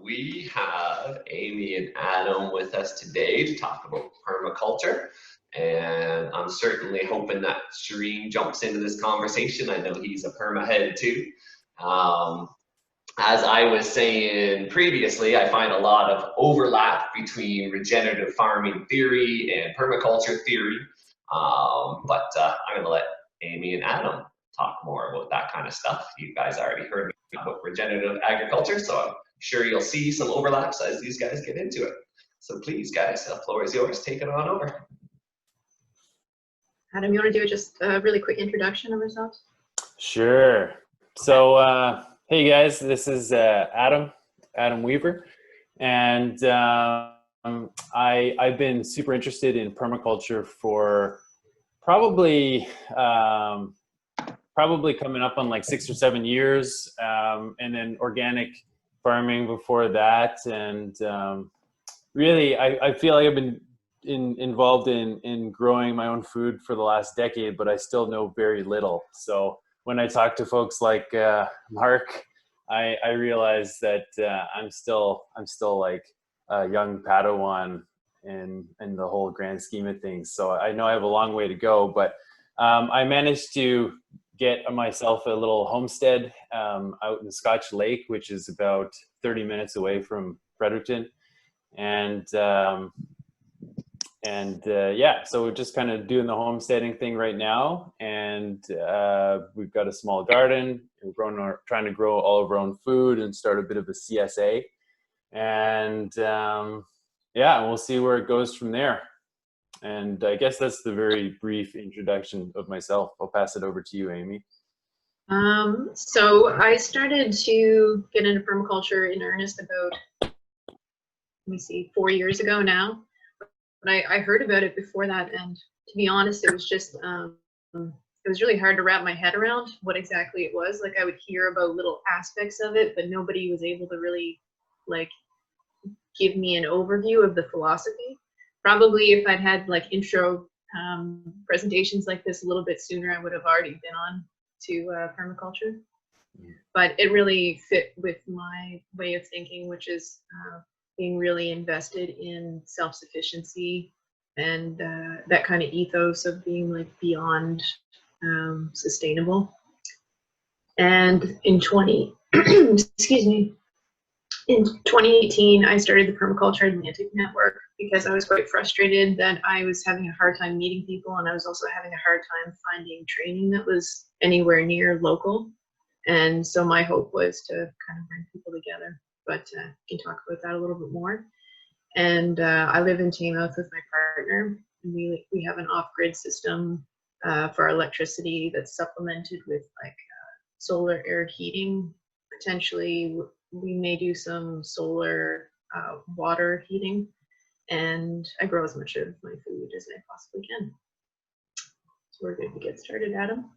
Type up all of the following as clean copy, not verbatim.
we have Amy and Adam with us today to talk about permaculture. And I'm certainly hoping that Shireen jumps into this conversation. I know he's a perma head too. As I was saying previously, I find a lot of overlap between regenerative farming theory and permaculture theory. I'm going to let Amy and Adam talk more about that kind of stuff. You guys already heard me about regenerative agriculture, so I'm sure you'll see some overlaps as these guys get into it. So please, guys, the floor is yours. Take it on over. Adam, you want to do just a really quick introduction of ourselves? Sure. So, hey guys, this is Adam Weaver, and I've been super interested in permaculture for probably coming up on like 6 or 7 years, and then organic farming before that. And really, I feel like I've been involved in growing my own food for the last decade, but I still know very little. So when I talk to folks like Mark, I realize that I'm still like a young Padawan in the whole grand scheme of things. So I know I have a long way to go, but I managed to get myself a little homestead out in Scotch Lake, which is about 30 minutes away from Fredericton. And yeah, so we're just kind of doing the homesteading thing right now. And we've got a small garden. We're trying to grow all of our own food and start a bit of a CSA. And yeah, we'll see where it goes from there. And I guess that's the very brief introduction of myself. I'll pass it over to you, Amy. So I started to get into permaculture in earnest about, 4 years ago now. But I heard about it before that, and to be honest, it was just, it was really hard to wrap my head around what exactly it was. Like, I would hear about little aspects of it, but nobody was able to really, like, give me an overview of the philosophy. Probably if I'd had, like, intro presentations like this a little bit sooner, I would have already been on to permaculture. But it really fit with my way of thinking, which is being really invested in self-sufficiency and that kind of ethos of being like beyond sustainable. And in excuse me, in 2018, I started the Permaculture Atlantic Network because I was quite frustrated that I was having a hard time meeting people, and I was also having a hard time finding training that was anywhere near local. And so my hope was to kind of bring people together, but we can talk about that a little bit more. And I live in Taymouth with my partner, and we have an off-grid system for our electricity that's supplemented with like solar air heating. Potentially we may do some solar water heating, and I grow as much of my food as I possibly can. So we're good to get started, Adam.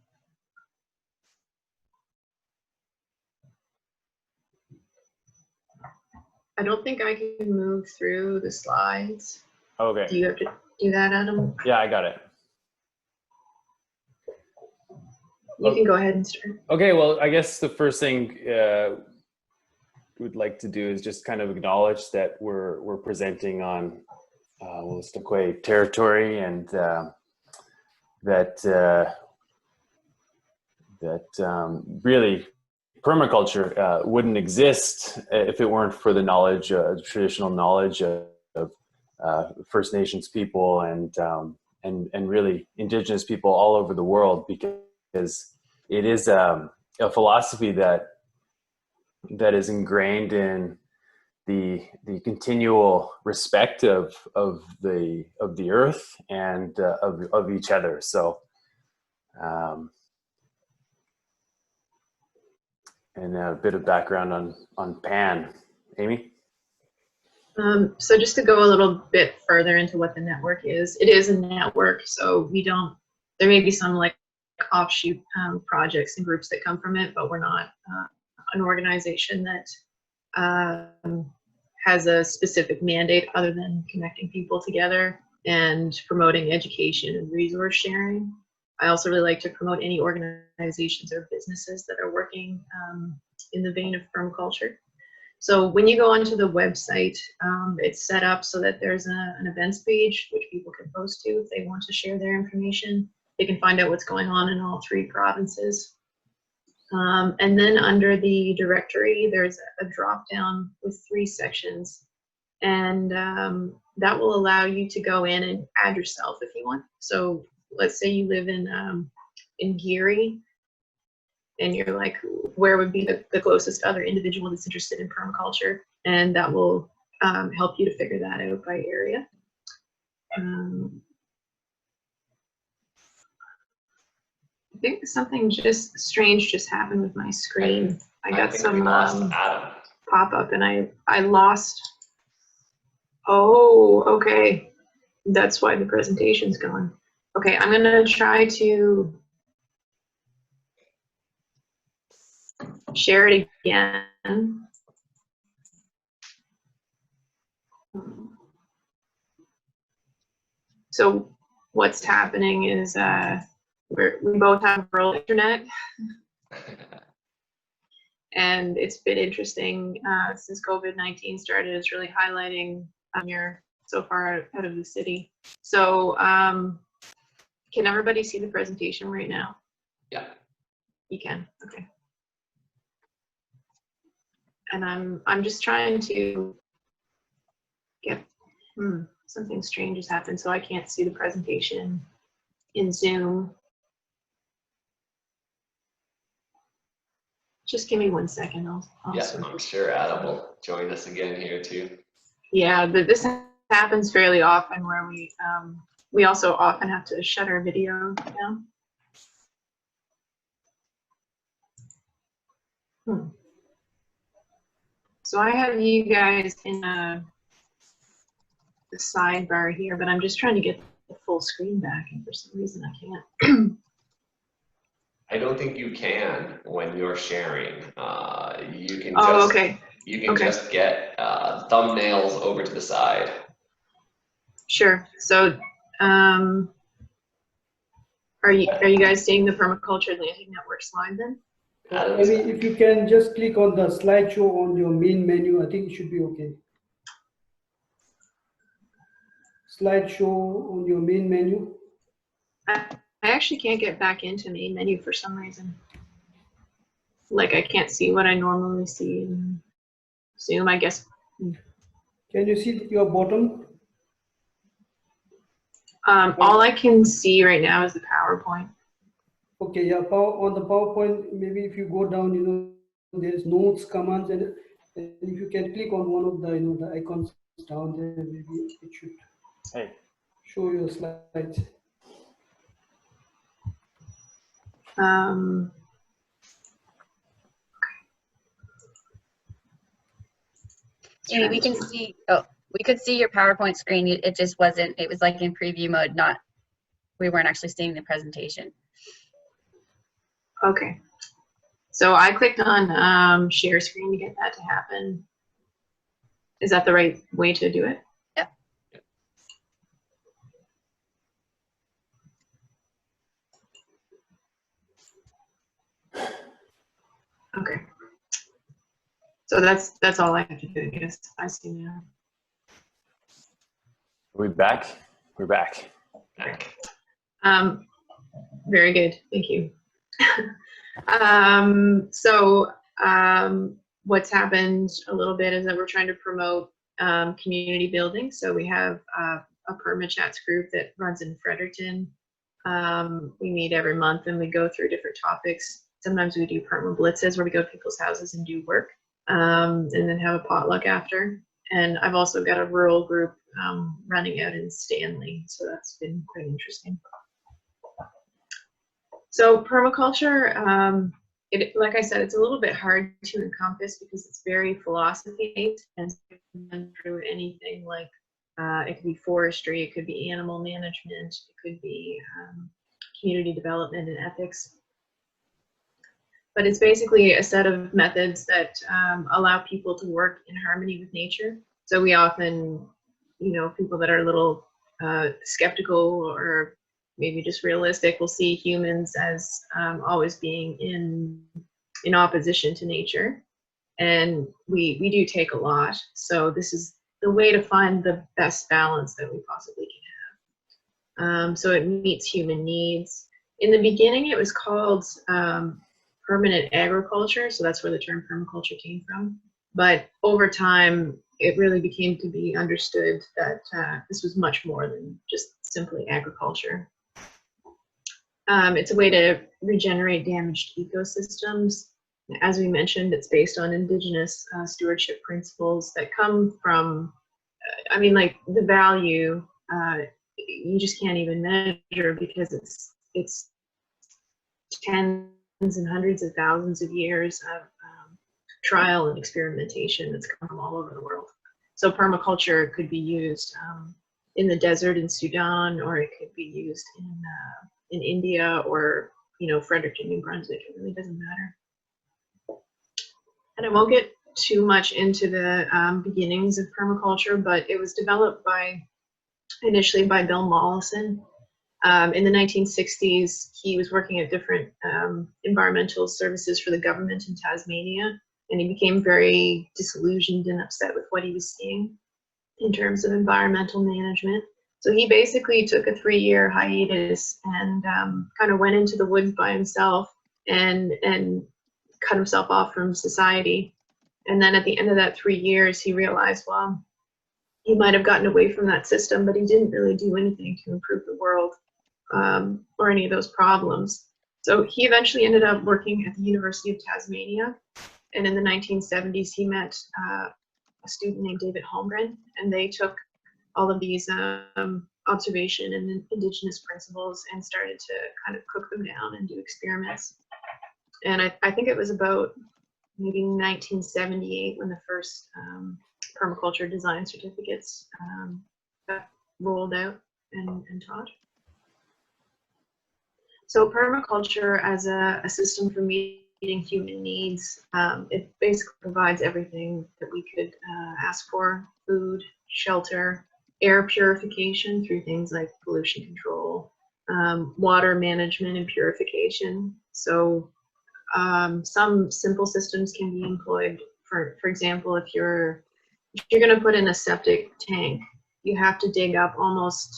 I don't think I can move through the slides. Okay. Do you have to do that, Adam? Yeah, I got it. You can go ahead and start. Okay, well, I guess the first thing we'd like to do is just kind of acknowledge that we're presenting on Wolastoqey territory, and that really permaculture wouldn't exist if it weren't for the knowledge, traditional knowledge of First Nations people and really Indigenous people all over the world, because it is a philosophy that is ingrained in the continual respect of the earth and of each other. So. And a bit of background on PAN. Amy? So just to go a little bit further into what the network is, it is a network, so there may be some like offshoot projects and groups that come from it, but we're not an organization that has a specific mandate other than connecting people together and promoting education and resource sharing. I also really like to promote any organizations or businesses that are working in the vein of permaculture. So when you go onto the website, it's set up so that there's an events page which people can post to if they want to share their information. They can find out what's going on in all 3 provinces. And then under the directory, there's a drop down with 3 sections. And that will allow you to go in and add yourself if you want. So let's say you live in Geary, and you're like, where would be the closest other individual that's interested in permaculture? And that will help you to figure that out by area. I think something just strange just happened with my screen. I got some pop-up and I lost. Oh, okay. That's why the presentation's gone. Okay, I'm gonna try to share it again. So what's happening is we both have rural internet, and it's been interesting since COVID-19 started. It's really highlighting you're so far out of the city. So can everybody see the presentation right now? Yeah. You can. Okay. And I'm just trying to get something strange has happened, so I can't see the presentation in Zoom. Just give me 1 second. I'll yeah, I'm sure Adam will join us again here too. Yeah, this happens fairly often where we also often have to shut our video down. So I have you guys in the sidebar here, but I'm just trying to get the full screen back, and for some reason I can't. I don't think you can when you're sharing. You can just get thumbnails over to the side. Sure. So are you guys seeing the Permaculture Landing Network slide then? Maybe if you can just click on the slideshow on your main menu, I think it should be okay. Slideshow on your main menu. I actually can't get back into main menu for some reason. Like I can't see what I normally see in Zoom, I guess. Can you see your bottom? All I can see right now is the PowerPoint. Okay, yeah, on the PowerPoint, maybe if you go down, you know, there is notes, commands, and if you can click on one of the, you know, the icons down there, maybe it should show your slides. Amy, we can see. Oh, we could see your PowerPoint screen. It just wasn't. It was like in preview mode. Not. We weren't actually seeing the presentation. Okay. So I clicked on share screen to get that to happen. Is that the right way to do it? Yeah. Okay. So that's all I have to do, I guess. I see now. Are we back? We're back. Very good. Thank you. What's happened a little bit is that we're trying to promote community building. So we have a Permachats group that runs in Fredericton. We meet every month and we go through different topics. Sometimes we do perma blitzes where we go to people's houses and do work, and then have a potluck after. And I've also got a rural group running out in Stanley, so that's been quite interesting. So permaculture, like I said, it's a little bit hard to encompass because it's very philosophy-based, and through anything like it could be forestry, it could be animal management, it could be community development and ethics. But it's basically a set of methods that allow people to work in harmony with nature. So we often, you know, people that are a little skeptical or maybe just realistic will see humans as always being in opposition to nature. and we do take a lot. So this is the way to find the best balance that we possibly can have. So it meets human needs. In the beginning, it was called permanent agriculture, so that's where the term permaculture came from. But over time, it really became to be understood that this was much more than just simply agriculture. It's a way to regenerate damaged ecosystems. As we mentioned, it's based on indigenous stewardship principles that come from, I mean, like the value, you just can't even measure because it's tens and hundreds of thousands of years of trial and experimentation that's come from all over the world. So permaculture could be used in the desert in Sudan, or it could be used in India, or Fredericton, New Brunswick. It really doesn't matter. And I won't get too much into the beginnings of permaculture, but it was developed initially by Bill Mollison. In the 1960s, he was working at different environmental services for the government in Tasmania, and he became very disillusioned and upset with what he was seeing in terms of environmental management. So he basically took a 3-year hiatus and kind of went into the woods by himself and cut himself off from society. And then at the end of that 3 years, he realized, well, he might have gotten away from that system, but he didn't really do anything to improve the world or any of those problems. So he eventually ended up working at the University of Tasmania. And in the 1970s, he met a student named David Holmgren, and they took all of these observation and indigenous principles and started to kind of cook them down and do experiments. And I think it was about maybe 1978 when the first permaculture design certificates got rolled out and taught. So permaculture as a system for meeting human needs, it basically provides everything that we could ask for: food, shelter, air purification through things like pollution control, water management and purification. So some simple systems can be employed. For example, if you're going to put in a septic tank, you have to dig up almost,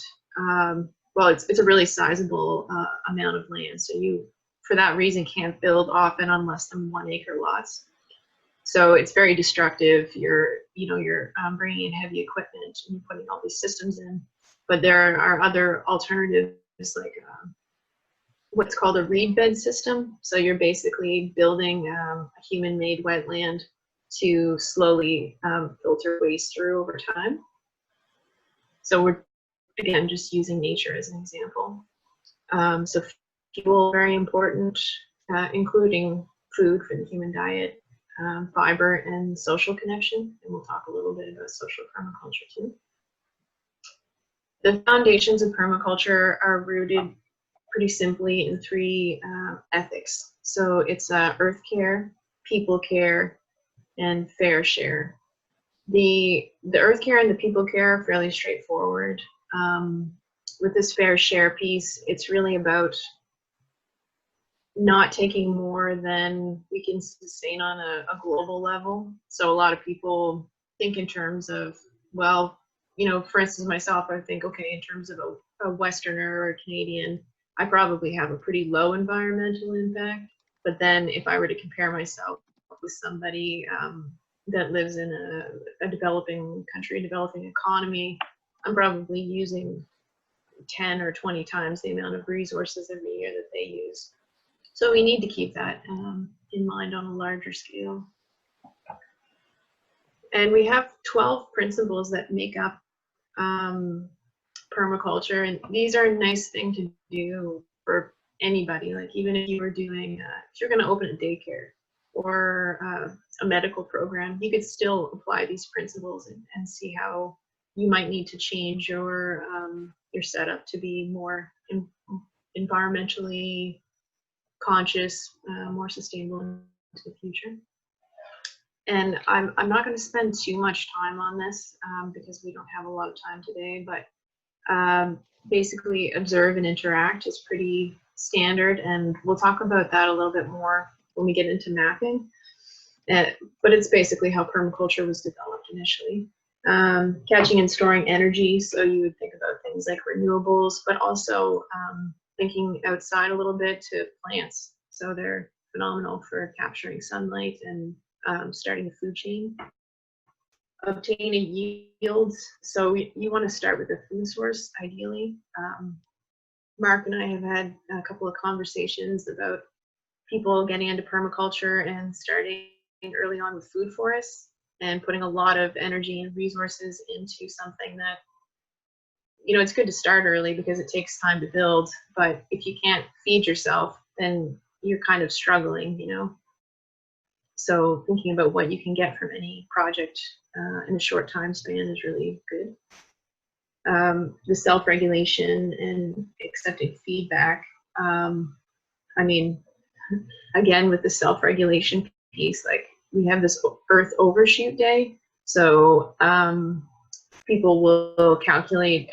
well, it's a really sizable amount of land. So you, for that reason, can't build often on less than 1 acre lots. So it's very destructive. You're bringing in heavy equipment and you're putting all these systems in. But there are other alternatives like what's called a reed bed system. So you're basically building a human-made wetland to slowly filter waste through over time. So we're, again, just using nature as an example. So fuel, very important, including food for the human diet, fiber, and social connection. And we'll talk a little bit about social permaculture too. The foundations of permaculture are rooted pretty simply in 3 ethics. So it's earth care, people care, and fair share. The earth care and the people care are fairly straightforward. With this fair share piece, it's really about not taking more than we can sustain on a global level. So a lot of people think in terms of, well, for instance, myself, I think, okay, in terms of a Westerner or a Canadian, I probably have a pretty low environmental impact. But then if I were to compare myself with somebody that lives in a developing country, developing economy, I'm probably using 10 or 20 times the amount of resources every year that they use. So we need to keep that in mind on a larger scale. And we have 12 principles that make up permaculture, and these are a nice thing to do for anybody. Like even if you were doing, if you're going to open a daycare or a medical program, you could still apply these principles and see how you might need to change your setup to be more environmentally conscious, more sustainable into the future. And I'm not going to spend too much time on this because we don't have a lot of time today, but basically observe and interact is pretty standard, and we'll talk about that a little bit more when we get into mapping. but it's basically how permaculture was developed initially. Catching and storing energy, so you would think about things like renewables, but also thinking outside a little bit to plants. So they're phenomenal for capturing sunlight and starting the food chain. Obtaining yields, so you want to start with a food source, ideally. Mark and I have had a couple of conversations about people getting into permaculture and starting early on with food forests and putting a lot of energy and resources into something that, you know, it's good to start early because it takes time to build, but if you can't feed yourself, then you're kind of struggling, you know. So thinking about what you can get from any project in a short time span is really good. The self-regulation and accepting feedback. I mean, again, with the self-regulation piece, like we have this Earth Overshoot Day. So people will calculate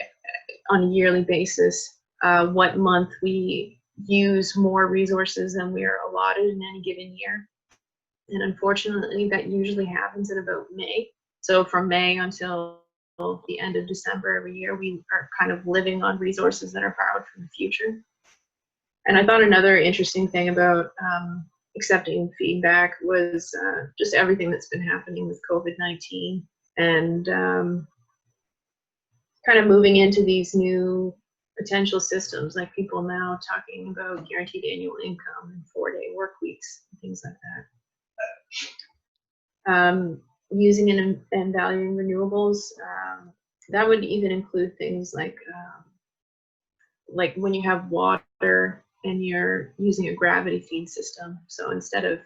on a yearly basis what month we use more resources than we are allotted in any given year. And unfortunately, that usually happens in about May. So from May until the end of December every year, we are kind of living on resources that are borrowed from the future. And I thought another interesting thing about accepting feedback was just everything that's been happening with COVID-19 and kind of moving into these new potential systems, like people now talking about guaranteed annual income and 4-day work weeks, and things like that. Using and valuing renewables, that would even include things like when you have water and you're using a gravity feed system. So instead of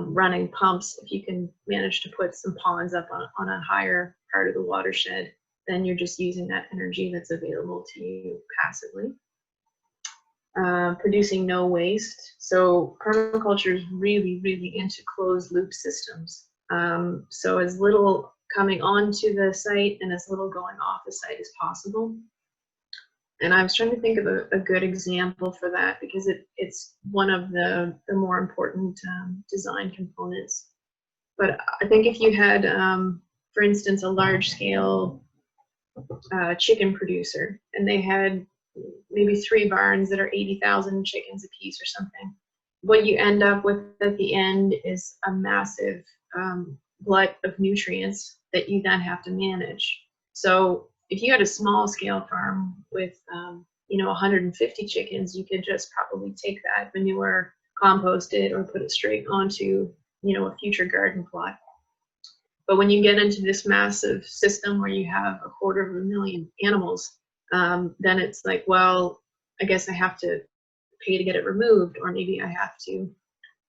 running pumps, if you can manage to put some ponds up on a higher part of the watershed, then you're just using that energy that's available to you passively. Producing no waste. So permaculture is really, really into closed loop systems. So as little coming onto the site and as little going off the site as possible. And I was trying to think of a good example for that because it's one of the more important design components. But I think if you had, for instance, a large scale chicken producer and they had maybe 3 barns that are 80,000 chickens a piece or something, what you end up with at the end is a massive glut of nutrients that you then have to manage. So if you had a small scale farm with 150 chickens, you could just probably take that manure, compost it, or put it straight onto a future garden plot. But when you get into this massive system where you have 250,000 animals, then it's like, well, I guess I have to pay to get it removed, or maybe I have to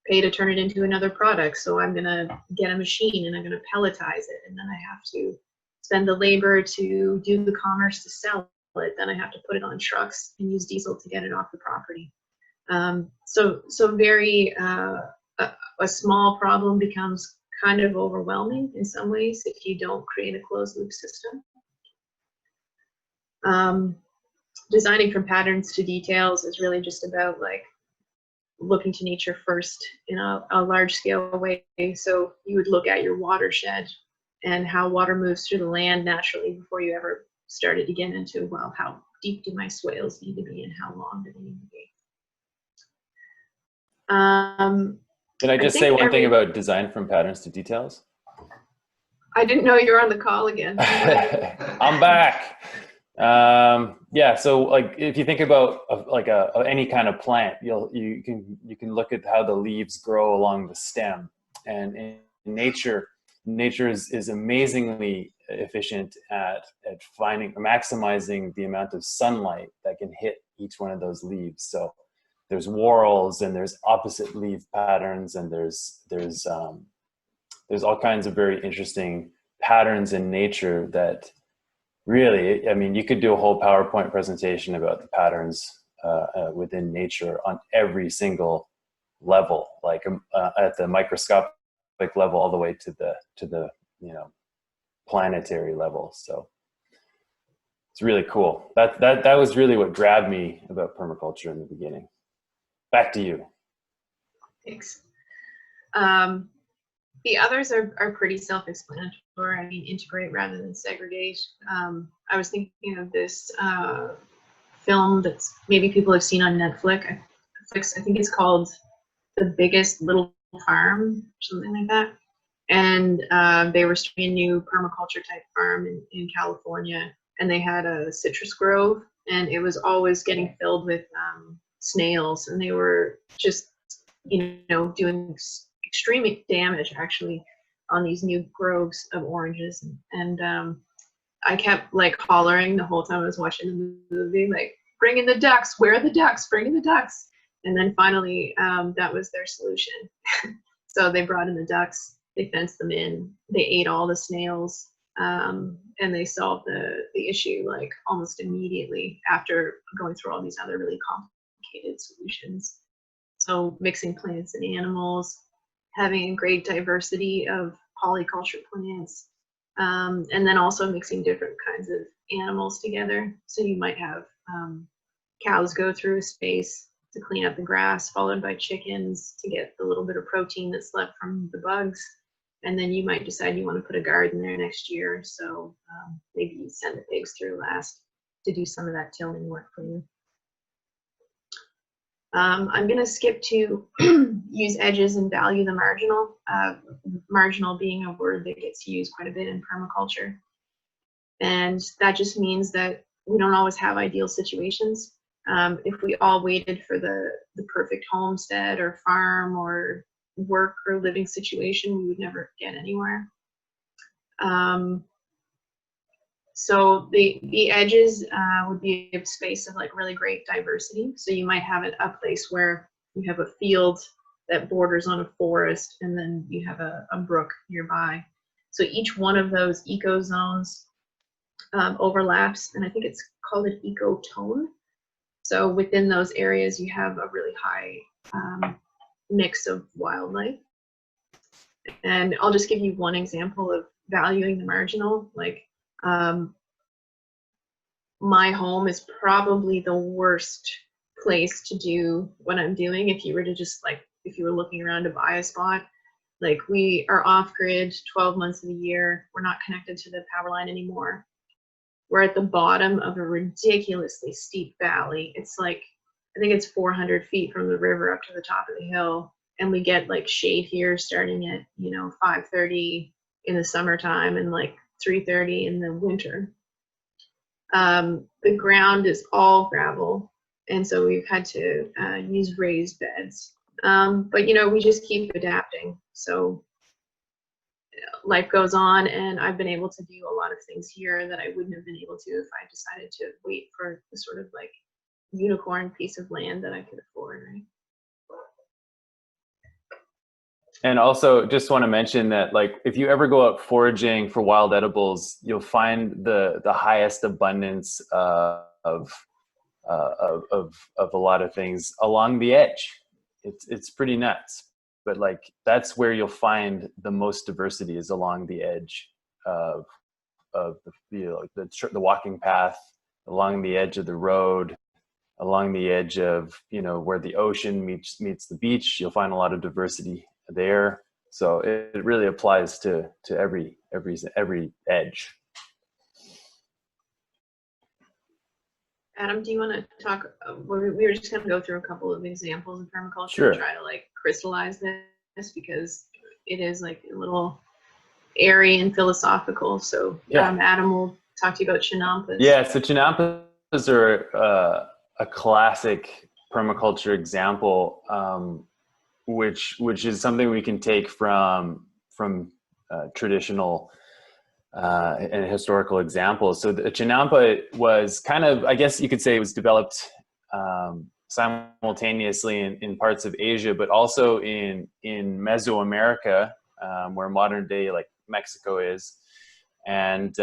pay to turn it into another product. So I'm gonna get a machine and I'm gonna pelletize it, and then I have to spend the labor to do the commerce to sell it. Then I have to put it on trucks and use diesel to get it off the property. So very a small problem becomes kind of overwhelming in some ways if you don't create a closed loop system. Designing from patterns to details is really just about like looking to nature first in a large scale way. So you would look at your watershed and how water moves through the land naturally before you ever started to get into, well, how deep do my swales need to be and how long do they need to be? Can I just say one thing about design from patterns to details? I didn't know you were on the call again. I'm back. Yeah, so like if you think about any kind of plant, you can look at how the leaves grow along the stem, and in nature is amazingly efficient at maximizing the amount of sunlight that can hit each one of those leaves. So there's whorls and there's opposite leaf patterns, and there's all kinds of very interesting patterns in nature that really, I mean, you could do a whole PowerPoint presentation about the patterns within nature on every single level, like at the microscopic level all the way to the planetary level. So it's really cool. That was really what grabbed me about permaculture in the beginning. Back to you. Thanks. The others are pretty self-explanatory. I mean, integrate rather than segregate. I was thinking of this film that's maybe people have seen on Netflix. I think it's called The Biggest Little Farm, something like that. And they were starting a new permaculture type farm in California, and they had a citrus grove, and it was always getting filled with snails, and they were just, doing extreme damage actually on these new groves of oranges. And I kept like hollering the whole time I was watching the movie, like, bring in the ducks, where are the ducks, bring in the ducks. And then finally, that was their solution. So they brought in the ducks, they fenced them in, they ate all the snails, and they solved the issue like almost immediately after going through all these other really complicated solutions. So mixing plants and animals, having a great diversity of polyculture plants, and then also mixing different kinds of animals together. So you might have cows go through a space to clean up the grass, followed by chickens to get the little bit of protein that's left from the bugs. And then you might decide you want to put a garden there next year. So maybe you send the pigs through last to do some of that tilling work for you. I'm going to skip to use edges and value the marginal. Marginal being a word that gets used quite a bit in permaculture. And that just means that we don't always have ideal situations. If we all waited for the perfect homestead or farm or work or living situation, we would never get anywhere. So the edges would be a space of like really great diversity. So you might have a place where you have a field that borders on a forest, and then you have a brook nearby. So each one of those eco zones overlaps, and I think it's called an ecotone. So within those areas, you have a really high mix of wildlife. And I'll just give you one example of valuing the marginal. Like, my home is probably the worst place to do what I'm doing if you were to just like, if you were looking around to buy a spot. Like, we are off grid 12 months of the year. We're not connected to the power line anymore. We're at the bottom of a ridiculously steep valley. It's like, I think it's 400 feet from the river up to the top of the hill. And we get like shade here starting at, 5:30 in the summertime and like 3:30 in the winter. The ground is all gravel. And so we've had to use raised beds. But, we just keep adapting. So life goes on, and I've been able to do a lot of things here that I wouldn't have been able to if I decided to wait for the sort of like unicorn piece of land that I could afford, right? And also just want to mention that, like, if you ever go out foraging for wild edibles, you'll find the highest abundance of a lot of things along the edge. It's pretty nuts, but like that's where you'll find the most diversity, is along the edge of the walking path, along the edge of the road, along the edge of where the ocean meets the beach. You'll find a lot of diversity there. So it really applies to every edge. Adam, do you want to talk? We were just going to go through a couple of examples of permaculture Sure. to try to like crystallize this, because it is like a little airy and philosophical. So Yeah. Adam will talk to you about Chinampas. Yeah, so Chinampas are a classic permaculture example, which is something we can take from traditional and historical examples. So the Chinampa was kind of, I guess you could say, it was developed simultaneously in parts of Asia, but also in Mesoamerica, where modern day like Mexico is, and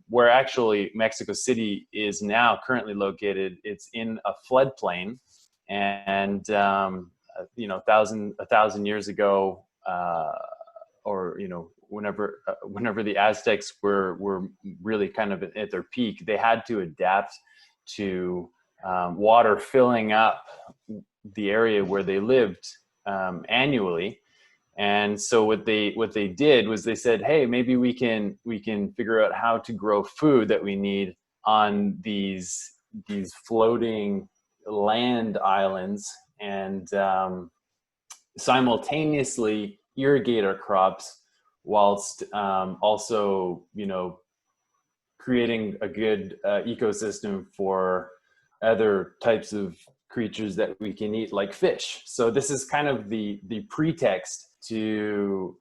where actually Mexico City is now currently located. It's in a floodplain, and a thousand years ago, or whenever the Aztecs were really kind of at their peak, they had to adapt to water filling up the area where they lived annually, And so what they did was they said, hey, maybe we can figure out how to grow food that we need on these floating land islands, and simultaneously irrigate our crops whilst also, you know, creating a good ecosystem for other types of creatures that we can eat, like fish. So this is kind of the pretext to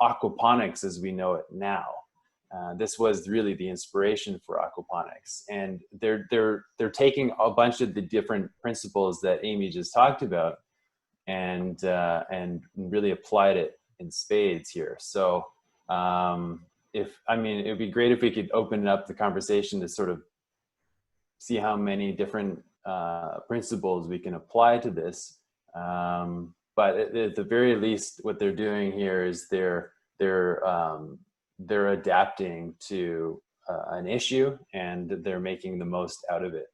aquaponics as we know it now. This was really the inspiration for aquaponics, and they're taking a bunch of the different principles that Amy just talked about and really applied it in spades here. So it would be great if we could open up the conversation to sort of see how many different principles we can apply to this. But at the very least, what they're doing here is they're adapting to an issue, and they're making the most out of it.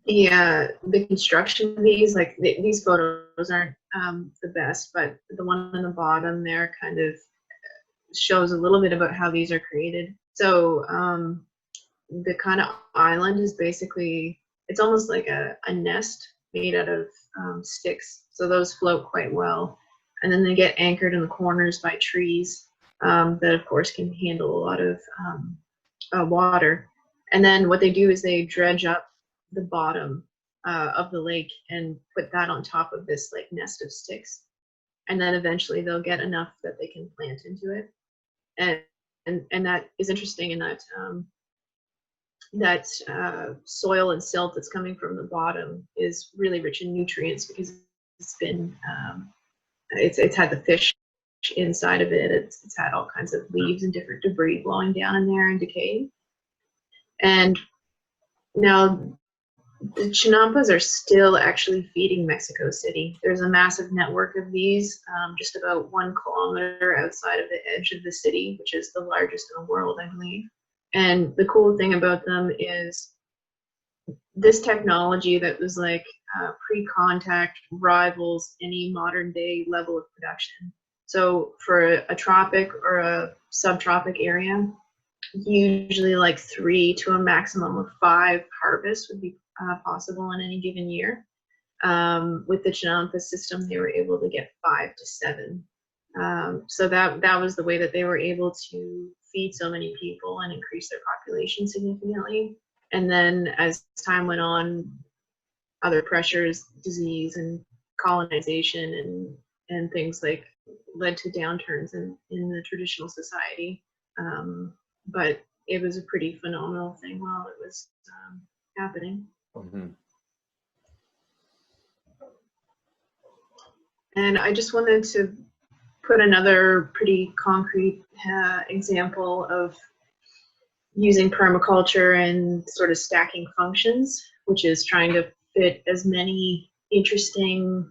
The construction of these, like these photos aren't the best, but the one on the bottom there kind of shows a little bit about how these are created. So the kind of island is basically, it's almost like a nest made out of sticks. So those float quite well. And then they get anchored in the corners by trees that of course can handle a lot of water. And then what they do is they dredge up the bottom of the lake and put that on top of this like nest of sticks. And then eventually they'll get enough that they can plant into it. And that is interesting in that soil and silt that's coming from the bottom is really rich in nutrients because it's been it's had the fish inside of it. It's had all kinds of leaves and different debris blowing down in there and decaying. And now the Chinampas are still actually feeding Mexico City. There's a massive network of these just about 1 kilometer outside of the edge of the city, which is the largest in the world, I believe. And the cool thing about them is this technology that was like pre-contact rivals any modern day level of production. So for a tropic or a subtropic area, usually like 3 to a maximum of 5 harvests would be possible in any given year. With the Chinampas system, they were able to get 5 to 7. So that was the way that they were able to feed so many people and increase their population significantly. And then as time went on, other pressures, disease and colonization and things like led to downturns in the traditional society. But it was a pretty phenomenal thing while it was happening. Mm-hmm. And I just wanted to put another pretty concrete example of using permaculture and sort of stacking functions, which is trying to fit as many interesting,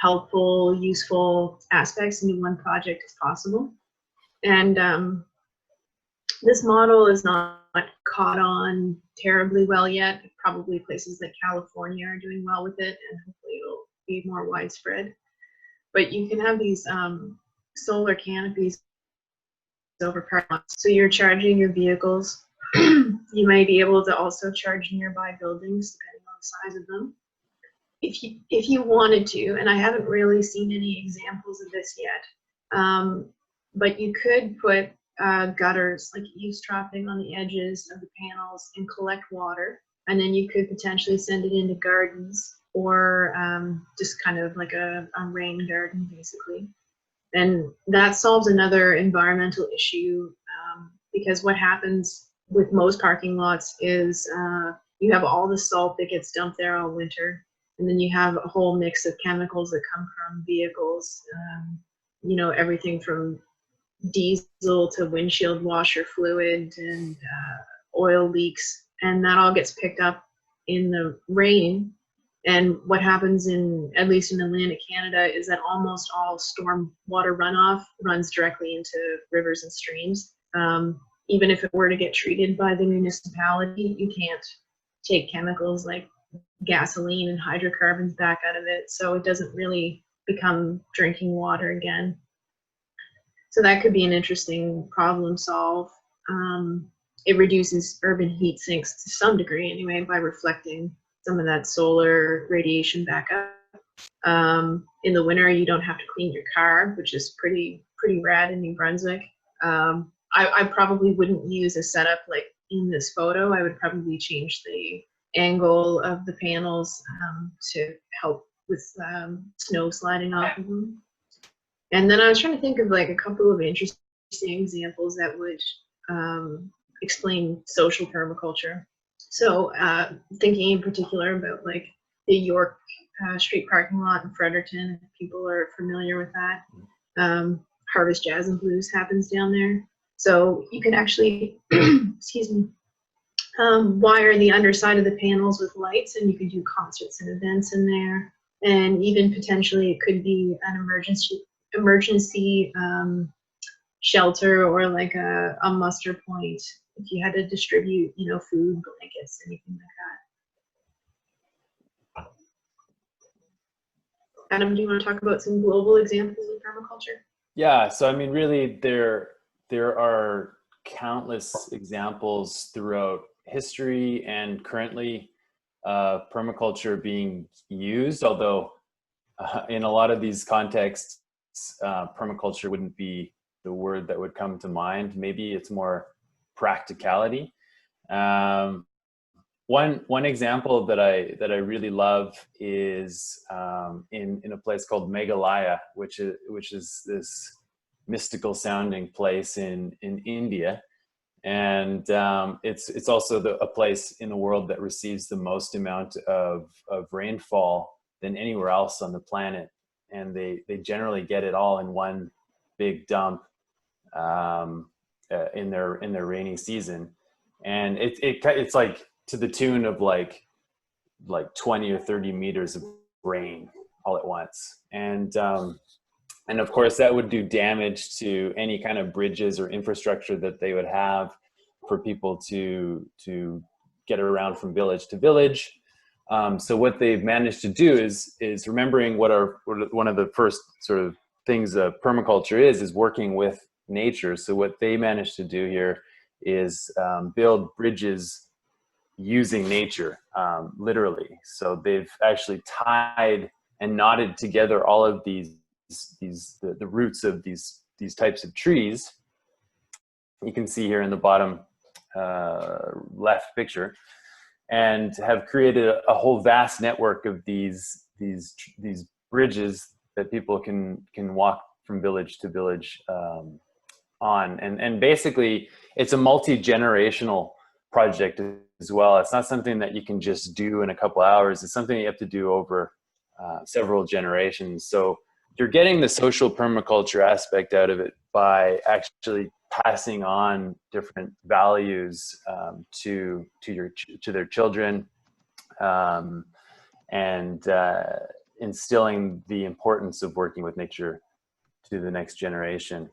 helpful, useful aspects into one project as possible. And this model is not caught on terribly well yet. Probably places like California are doing well with it, and hopefully it'll be more widespread. But you can have these solar canopies over parking lots. So you're charging your vehicles. You may be able to also charge nearby buildings depending on the size of them. If you wanted to, and I haven't really seen any examples of this yet, but you could put gutters, like eavesdropping on the edges of the panels and collect water, and then you could potentially send it into gardens or just kind of like a rain garden basically. And that solves another environmental issue because what happens with most parking lots is you have all the salt that gets dumped there all winter, and then you have a whole mix of chemicals that come from vehicles, you know, everything from diesel to windshield washer fluid and oil leaks, and that all gets picked up in the rain. And what happens at least in Atlantic Canada, is that almost all storm water runoff runs directly into rivers and streams. Even if it were to get treated by the municipality, you can't take chemicals like gasoline and hydrocarbons back out of it. So it doesn't really become drinking water again. So that could be an interesting problem solve. It reduces urban heat sinks to some degree anyway by reflecting some of that solar radiation back up. In the winter, you don't have to clean your car, which is pretty rad in New Brunswick. I probably wouldn't use a setup like in this photo. I would probably change the angle of the panels to help with snow sliding off of them. And then I was trying to think of like a couple of interesting examples that would explain social permaculture. So thinking in particular about like the York Street parking lot in Fredericton, if people are familiar with that. Harvest Jazz and Blues happens down there. So you can actually, excuse me, wire the underside of the panels with lights, and you can do concerts and events in there. And even potentially it could be an emergency shelter, or like a muster point if you had to distribute, you know, food, blankets, anything like that. Adam, do you want to talk about some global examples of permaculture? Yeah, so I mean, really, there are countless examples throughout history and currently permaculture being used, although in a lot of these contexts, permaculture wouldn't be the word that would come to mind. Maybe it's more practicality. One example that I really love is in a place called Meghalaya, which is this mystical sounding place in India, and it's also a place in the world that receives the most amount of rainfall than anywhere else on the planet, and they generally get it all in one big dump in their rainy season, and it's like to the tune of like 20 or 30 meters of rain all at once. And of course that would do damage to any kind of bridges or infrastructure that they would have for people to get around from village to village. So what they've managed to do is remembering what one of the first sort of things permaculture is working with nature. So what they managed to do here is build bridges using nature, literally. So they've actually tied and knotted together all of the roots of these types of trees. You can see here in the bottom left picture, and have created a whole vast network of these bridges that people can walk from village to village on. And basically it's a multi-generational project as well. It's not something that you can just do in a couple hours. It's something you have to do over several generations. So you're getting the social permaculture aspect out of it by actually passing on different values to their children, and instilling the importance of working with nature to the next generation.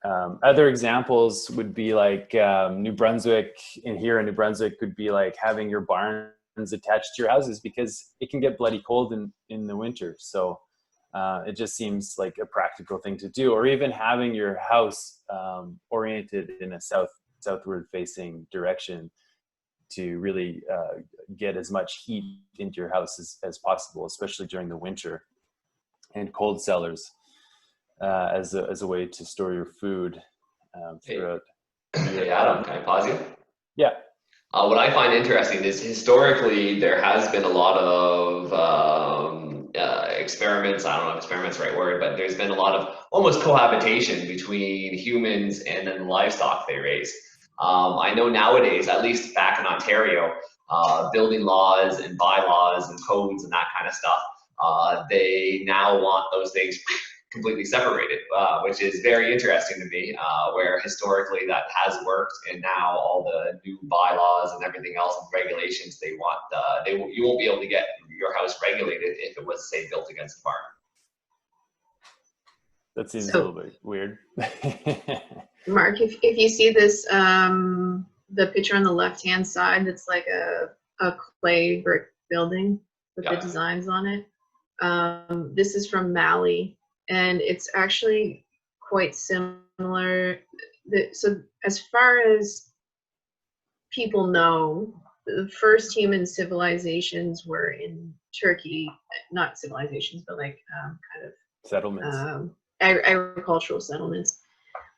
Other examples would be like New Brunswick. Here in New Brunswick could be like having your barns attached to your houses, because it can get bloody cold in the winter. So it just seems like a practical thing to do. Or even having your house oriented in a southward facing direction to really get as much heat into your house as possible, especially during the winter, and cold cellars as a way to store your food throughout. Hey Adam, can I pause you? Yeah. What I find interesting is historically there has been a lot of experiments. I don't know if experiment's the right word, but there's been a lot of almost cohabitation between humans and then livestock they raise. I know nowadays, at least back in Ontario, building laws and bylaws and codes and that kind of stuff, they now want those things completely separated, which is very interesting to me, where historically that has worked, and now all the new bylaws and everything else and regulations they want, you won't be able to get your house regulated if it was, say, built against a farm. That seems a little bit weird. Mark, if you see this, the picture on the left-hand side, that's like a clay brick building with the designs on it. This is from Mali, and it's actually quite similar. So as far as people know, the first human civilizations were in Turkey, not civilizations, but like kind of Settlements. Agricultural settlements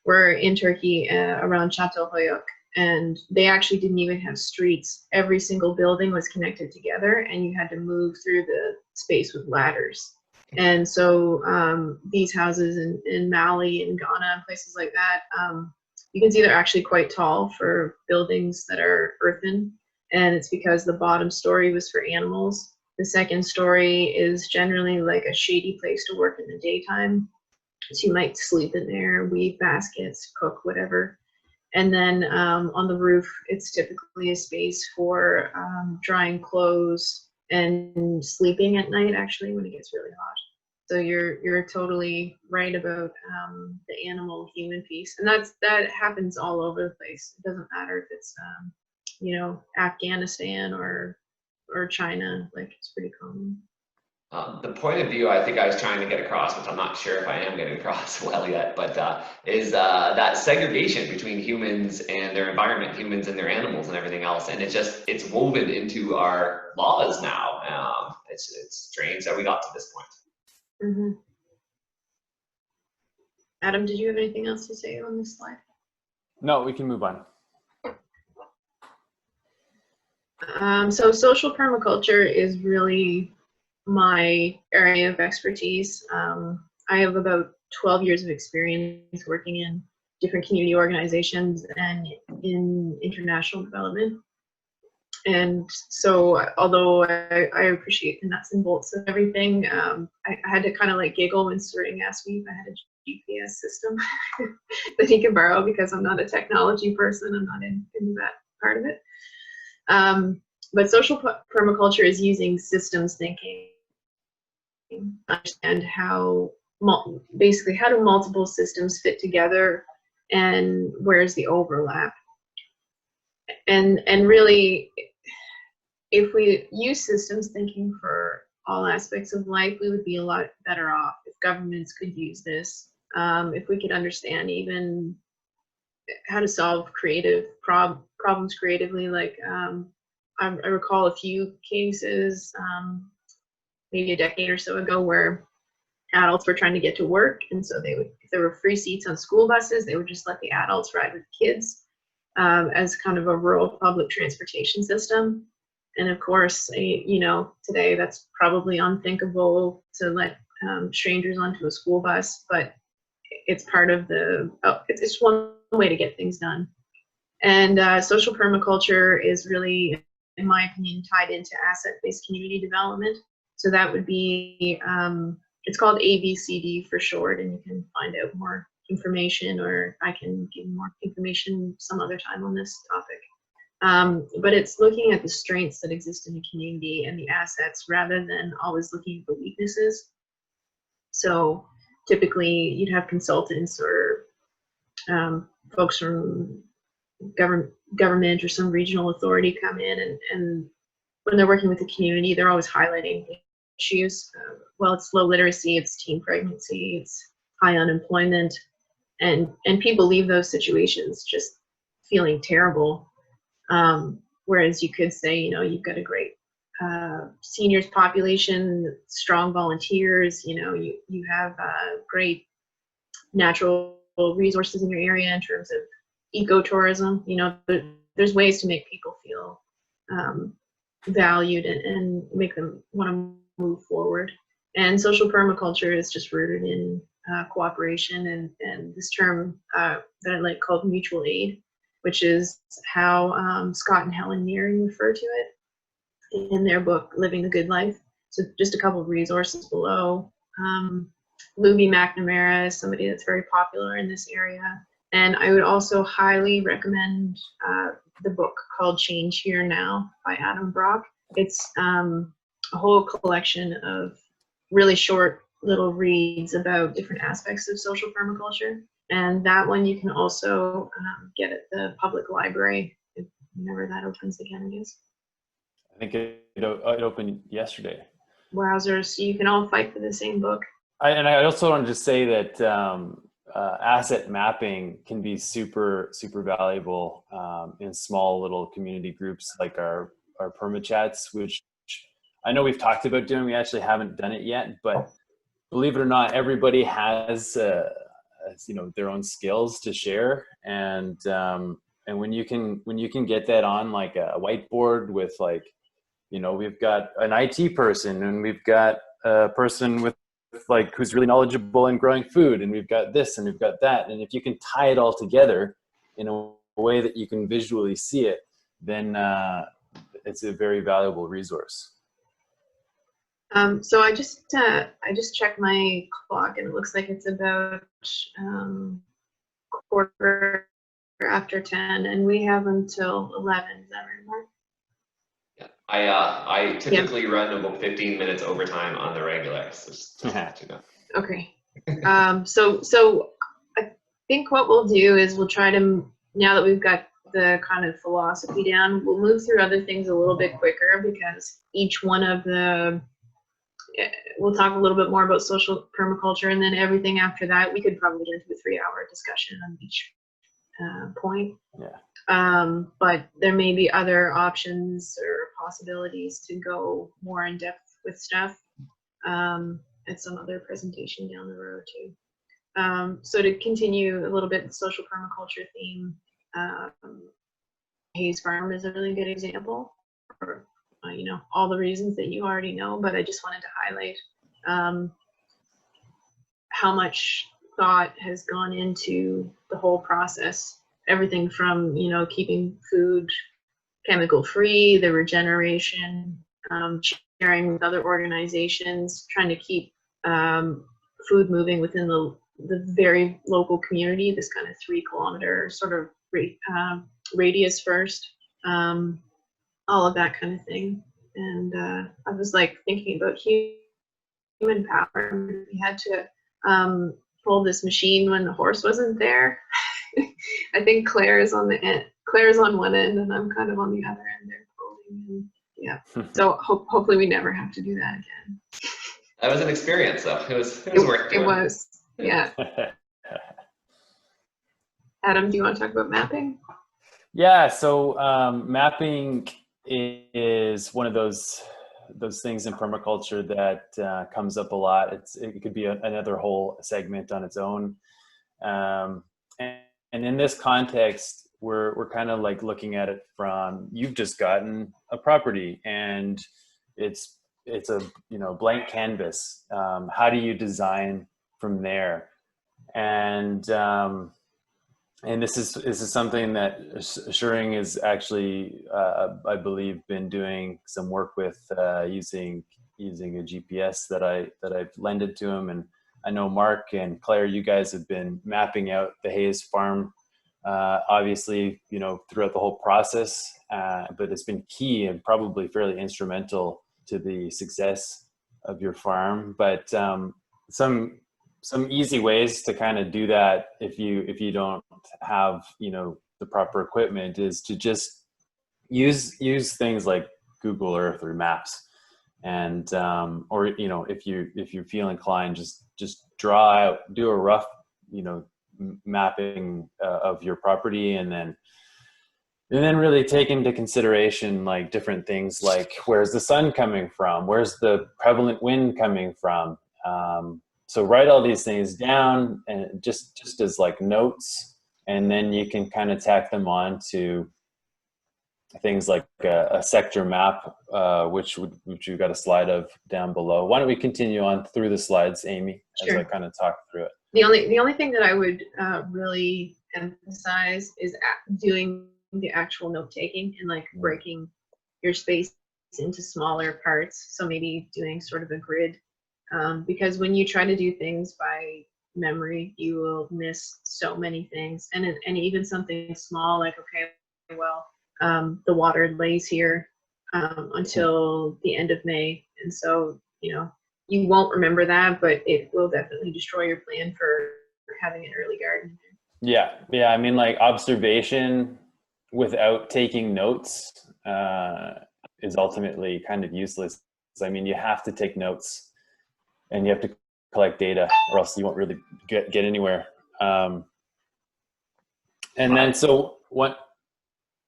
were in Turkey around Çatalhöyük, and they actually didn't even have streets. Every single building was connected together, and you had to move through the space with ladders. And so these houses in Mali and Ghana and places like that, you can see they're actually quite tall for buildings that are earthen, and it's because the bottom story was for animals. The second story is generally like a shady place to work in the daytime. So you might sleep in there, weave baskets, cook, whatever. And then on the roof, it's typically a space for drying clothes and sleeping at night, actually, when it gets really hot. So you're totally right about the animal-human piece, and that happens all over the place. It doesn't matter if it's you know, Afghanistan or China. Like, it's pretty common. The point of view I think I was trying to get across, which I'm not sure if I am getting across well yet, but is that segregation between humans and their environment, humans and their animals and everything else. And it's woven into our laws now. It's strange that we got to this point. Mm-hmm. Adam, did you have anything else to say on this slide? No, we can move on. So social permaculture is really my area of expertise. I have about 12 years of experience working in different community organizations and in international development. And so although I appreciate the nuts and bolts of everything, I had to kind of like giggle when Sering asked me if I had a GPS system that he can borrow, because I'm not a technology person. I'm not into that part of it. But social permaculture is using systems thinking, understand how basically how do multiple systems fit together and where's the overlap. And really, if we use systems thinking for all aspects of life, we would be a lot better off if governments could use this. If we could understand even how to solve creative problems creatively. Like I recall a few cases, maybe a decade or so ago, where adults were trying to get to work, and so they would, if there were free seats on school buses, they would just let the adults ride with kids as kind of a rural public transportation system. And of course, you know, today that's probably unthinkable to let strangers onto a school bus, but it's part of the, it's one way to get things done. And social permaculture is really, in my opinion, tied into asset-based community development. So that would be, it's called ABCD for short, and you can find out more information, or I can give more information some other time on this topic. But it's looking at the strengths that exist in the community and the assets rather than always looking at the weaknesses. So typically you'd have consultants or folks from government or some regional authority come in, and when they're working with the community, they're always highlighting issues. Well, it's low literacy, it's teen pregnancy, it's high unemployment, and people leave those situations just feeling terrible. Whereas you could say, you know, you've got a great seniors population, strong volunteers, you know, you have great natural resources in your area in terms of ecotourism. You know, there's ways to make people feel valued and make them want to move forward. And social permaculture is just rooted in cooperation and this term that I like called mutual aid, which is how Scott and Helen Nearing refer to it in their book, Living the Good Life. So just a couple of resources below. Luby McNamara is somebody that's very popular in this area. And I would also highly recommend the book called Change Here Now by Adam Brock. It's a whole collection of really short little reads about different aspects of social permaculture. And that one you can also get at the public library, whenever that opens again, I guess. I think it opened yesterday. wowzers, so you can all fight for the same book. I also want to just say that asset mapping can be super valuable in small little community groups like our permachats, which I know we've talked about doing. We actually haven't done it yet, but believe it or not, everybody has their own skills to share, and when you can get that on like a whiteboard with like, we've got an IT person and we've got a person with like who's really knowledgeable in growing food, and we've got this and we've got that, and if you can tie it all together in a way that you can visually see it, then it's a very valuable resource. So I just checked my clock, and it looks like it's about quarter after 10, and we have until 11. Is that right, Mark? Yeah. I typically run about 15 minutes overtime on the regular. So just to let you know. Okay. So I think what we'll do is we'll try to, now that we've got the kind of philosophy down, we'll move through other things a little bit quicker, because each one of the, we'll talk a little bit more about social permaculture, and then everything after that, we could probably get into a 3-hour discussion on each point. Yeah. But there may be other options or possibilities to go more in depth with stuff at some other presentation down the road too. So to continue a little bit the social permaculture theme, Hayes Farm is a really good example for all the reasons that you already know, but I just wanted to highlight how much thought has gone into the whole process. Everything from, keeping food chemical free, the regeneration, sharing with other organizations, trying to keep food moving within the very local community, this kind of 3-kilometer sort of radius first, all of that kind of thing. And I was like thinking about human power. We had to pull this machine when the horse wasn't there. I think Claire is on the end. Claire's on one end, and I'm kind of on the other end there pulling. And yeah. So hopefully we never have to do that again. That was an experience, though. It was worth doing. It was. Yeah. Adam, do you want to talk about mapping? Yeah. So mapping is one of those things in permaculture that comes up a lot. It could be another whole segment on its own. And in this context, we're kind of like looking at it from, you've just gotten a property and it's a blank canvas. How do you design from there? And this is something that Assuring is actually, I believe, been doing some work with using a GPS that I've lended to him. And I know Mark and Claire, you guys have been mapping out the Hayes Farm, obviously, throughout the whole process, but it's been key and probably fairly instrumental to the success of your farm. But some easy ways to kind of do that if you don't have the proper equipment is to just use things like Google Earth or Maps, and or if you feel inclined, just draw out, do a rough mapping of your property, and then really take into consideration like different things like where's the sun coming from, where's the prevalent wind coming from. So write all these things down and just as like notes, and then you can kind of tack them on to things like a sector map, which you've got a slide of down below. Why don't we continue on through the slides, Amy, as Sure. I kind of talk through it. The only thing that I would really emphasize is doing the actual note taking and like breaking your space into smaller parts. So maybe doing sort of a grid, because when you try to do things by memory, you will miss so many things. And even something small like, okay, well, the water lays here until the end of May, and so you won't remember that, but it will definitely destroy your plan for having an early garden. Yeah. I mean, like observation without taking notes is ultimately kind of useless I mean, you have to take notes and you have to collect data, or else you won't really get anywhere. And then, so what,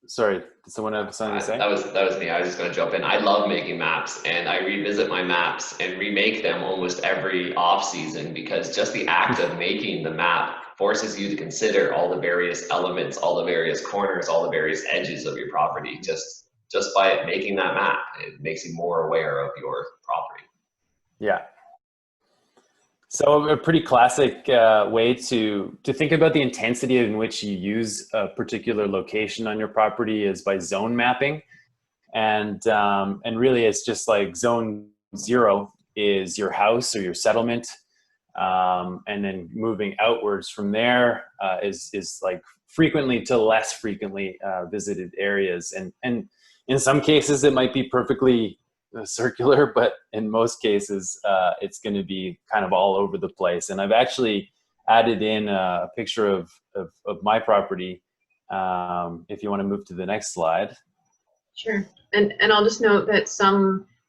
sorry, did someone have something to say? That was me. I was just going to jump in. I love making maps, and I revisit my maps and remake them almost every off season, because just the act of making the map forces you to consider all the various elements, all the various corners, all the various edges of your property. Just by making that map, it makes you more aware of your property. Yeah. So a pretty classic way to think about the intensity in which you use a particular location on your property is by zone mapping. And really it's just like zone 0 is your house or your settlement. And then moving outwards from there is like frequently to less frequently visited areas. And in some cases it might be perfectly circular, but in most cases it's going to be kind of all over the place. And I've actually added in a picture of my property. If you want to move to the next slide. Sure. And I'll just note that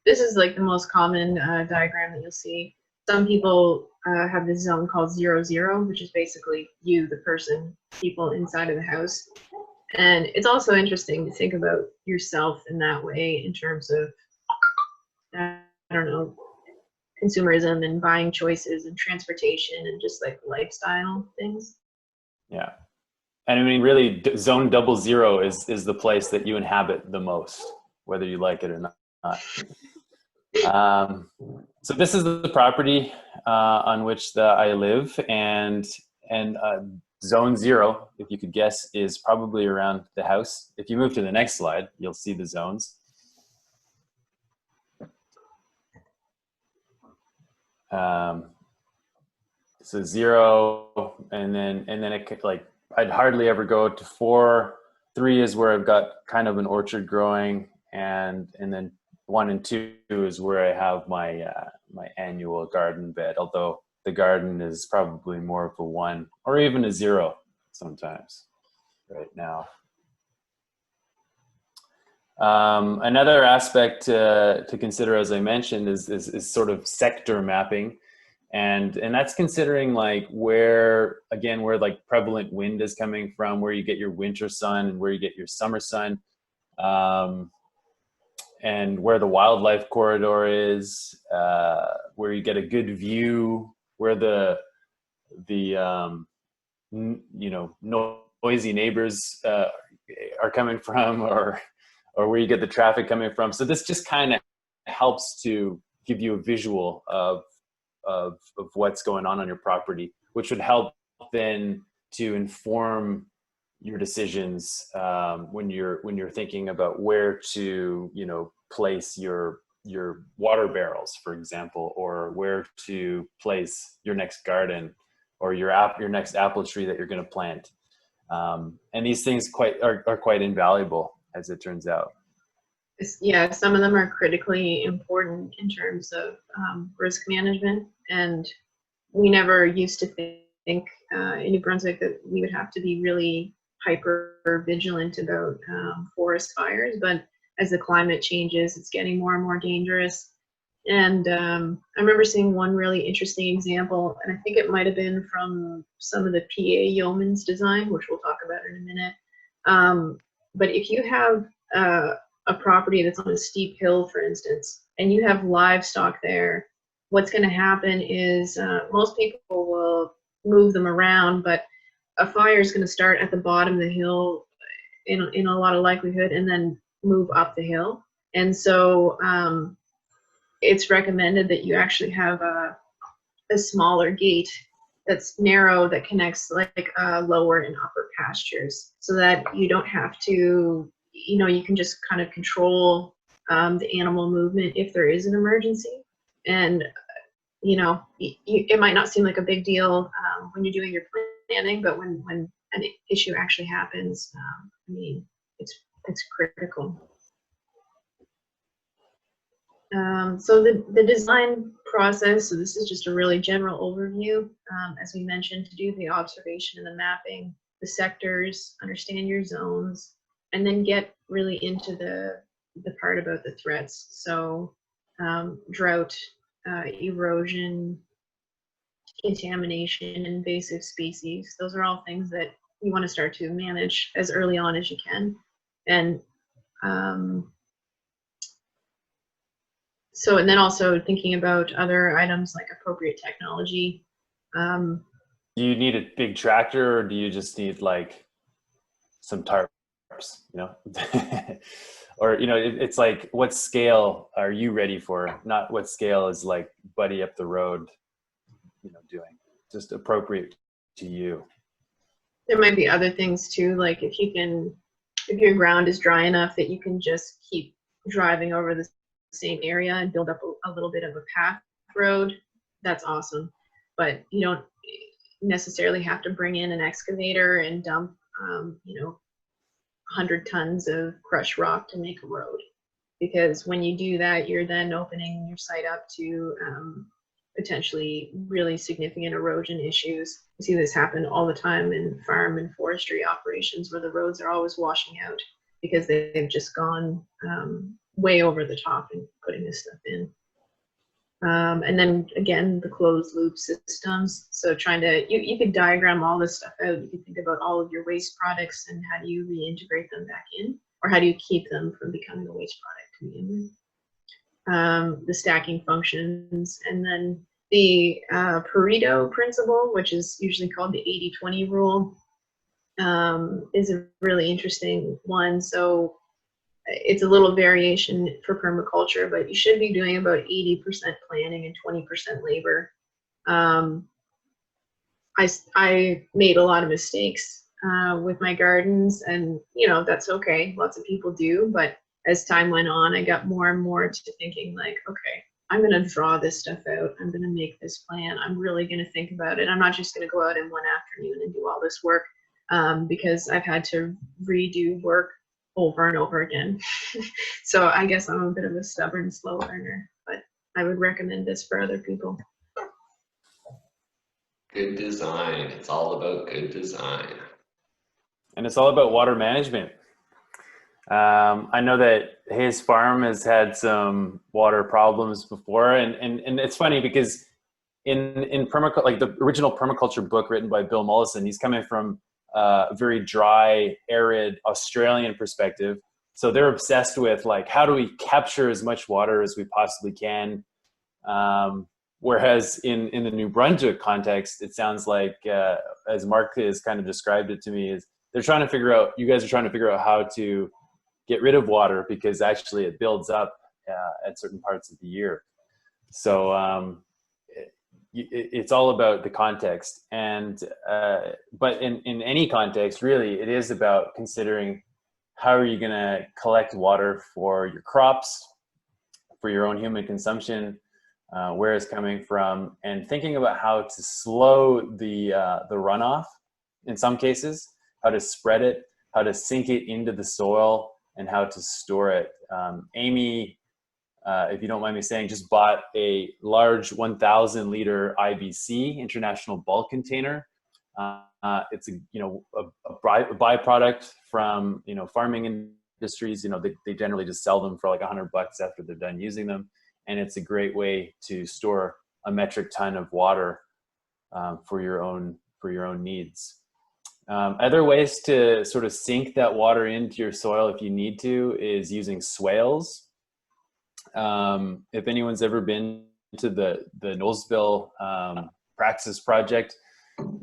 this is like the most common diagram that you'll see. Some people have this zone called 0, which is basically you, the person, people inside of the house. And it's also interesting to think about yourself in that way, in terms of, I don't know, consumerism and buying choices and transportation and just like lifestyle things. Yeah. And I mean, really, zone 00 is the place that you inhabit the most, whether you like it or not. So this is the property on which I live, and zone 0, if you could guess, is probably around the house. If you move to the next slide, you'll see the zones. So 0, and then it could, like, I'd hardly ever go to 4. 3 is where I've got kind of an orchard growing, and then 1 and 2 is where I have my my annual garden bed. Although the garden is probably more of a 1 or even a 0 sometimes right now. Another aspect to consider, as I mentioned, is sort of sector mapping. And that's considering like where like prevalent wind is coming from, where you get your winter sun and where you get your summer sun, and where the wildlife corridor is, where you get a good view, where the noisy neighbors are coming from, or where you get the traffic coming from. So this just kind of helps to give you a visual of what's going on your property, which would help then to inform your decisions when you're thinking about where to place your water barrels, for example, or where to place your next garden or your next apple tree that you're going to plant. And these things are quite invaluable, as it turns out. Yeah, some of them are critically important in terms of risk management, and we never used to think in New Brunswick that we would have to be really hyper vigilant about forest fires, but as the climate changes, it's getting more and more dangerous. And I remember seeing one really interesting example, and I think it might have been from some of the PA Yeoman's design, which we'll talk about in a minute. But if you have a property that's on a steep hill, for instance, and you have livestock there, what's going to happen is most people will move them around, but a fire is going to start at the bottom of the hill in a lot of likelihood, and then move up the hill. And so it's recommended that you actually have a smaller gate that's narrow that connects like lower and upper pastures, so that you don't have to, you can just kind of control the animal movement if there is an emergency. And it might not seem like a big deal when you're doing your planning, but when an issue actually happens, I mean, it's critical. So the design process, so this is just a really general overview, as we mentioned, to do the observation and the mapping, the sectors, understand your zones, and then get really into the part about the threats. So drought, erosion, contamination, invasive species. Those are all things that you want to start to manage as early on as you can. And so, and then also thinking about other items like appropriate technology. Do you need a big tractor, or do you just need like some tarps, you know? Or, you know, it's like, what scale are you ready for? Not what scale is like buddy up the road, you know, doing. Just appropriate to you. There might be other things too, like if your ground is dry enough that you can just keep driving over the same area and build up a little bit of a path road, that's awesome. But you don't necessarily have to bring in an excavator and dump, you know, 100 tons of crushed rock to make a road. Because when you do that, you're then opening your site up to potentially really significant erosion issues. You see this happen all the time in farm and forestry operations, where the roads are always washing out because they've just gone way over the top in putting this stuff in. And then again, the closed loop systems. So trying to, you could diagram all this stuff out. You can think about all of your waste products and how do you reintegrate them back in, or how do you keep them from becoming a waste product to begin with. The stacking functions, and then the Pareto principle, which is usually called the 80-20 rule, is a really interesting one. So it's a little variation for permaculture, but you should be doing about 80% planning and 20% labor. I made a lot of mistakes with my gardens, and you know, that's okay. Lots of people do, but as time went on, I got more and more to thinking like, okay, I'm going to draw this stuff out. I'm going to make this plan. I'm really going to think about it. I'm not just going to go out in one afternoon and do all this work, because I've had to redo work over and over again. So I guess I'm a bit of a stubborn, slow learner, but I would recommend this for other people. Good design. It's all about good design. And it's all about water management. I know that his farm has had some water problems before, and it's funny because in permaculture, like the original permaculture book written by Bill Mollison, he's coming from a very dry, arid Australian perspective. So they're obsessed with like, how do we capture as much water as we possibly can? Whereas in the New Brunswick context, it sounds like, as Mark has kind of described it to me, is they're trying to figure out, you guys are trying to figure out how to get rid of water, because actually it builds up at certain parts of the year. So it's all about the context. And but in any context, really, it is about considering how are you going to collect water for your crops, for your own human consumption, where it's coming from, and thinking about how to slow the runoff in some cases, how to spread it, how to sink it into the soil, and how to store it. Amy, if you don't mind me saying, just bought a large 1,000 liter IBC, International Bulk Container. It's a byproduct from farming industries. They generally just sell them for like $100 after they're done using them, and it's a great way to store a metric ton of water for your own needs. Other ways to sort of sink that water into your soil if you need to is using swales. If anyone's ever been to the Knowlesville Praxis project,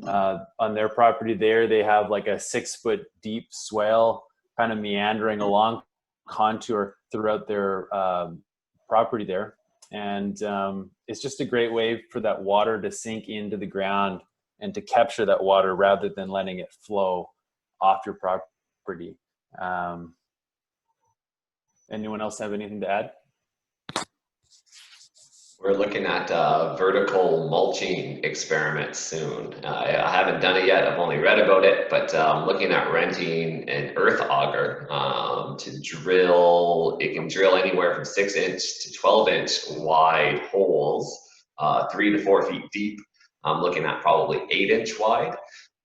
on their property there, they have like a 6-foot deep swale kind of meandering along contour throughout their property there. And it's just a great way for that water to sink into the ground and to capture that water rather than letting it flow off your property. Anyone else have anything to add? We're looking at vertical mulching experiments soon. I haven't done it yet. I've only read about it, but I'm looking at renting an earth auger to drill. It can drill anywhere from 6-inch to 12-inch wide holes, 3 to 4 feet deep. I'm looking at probably 8-inch wide.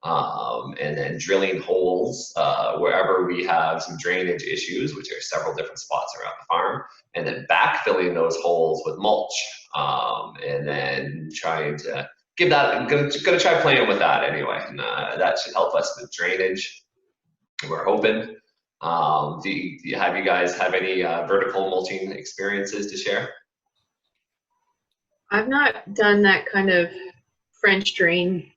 and then drilling holes wherever we have some drainage issues, which are several different spots around the farm, and then backfilling those holes with mulch, and then trying to give that, gonna try playing with that anyway, and that should help us with drainage, we're hoping. Have you guys have any vertical mulching experiences to share? I've not done that kind of French drain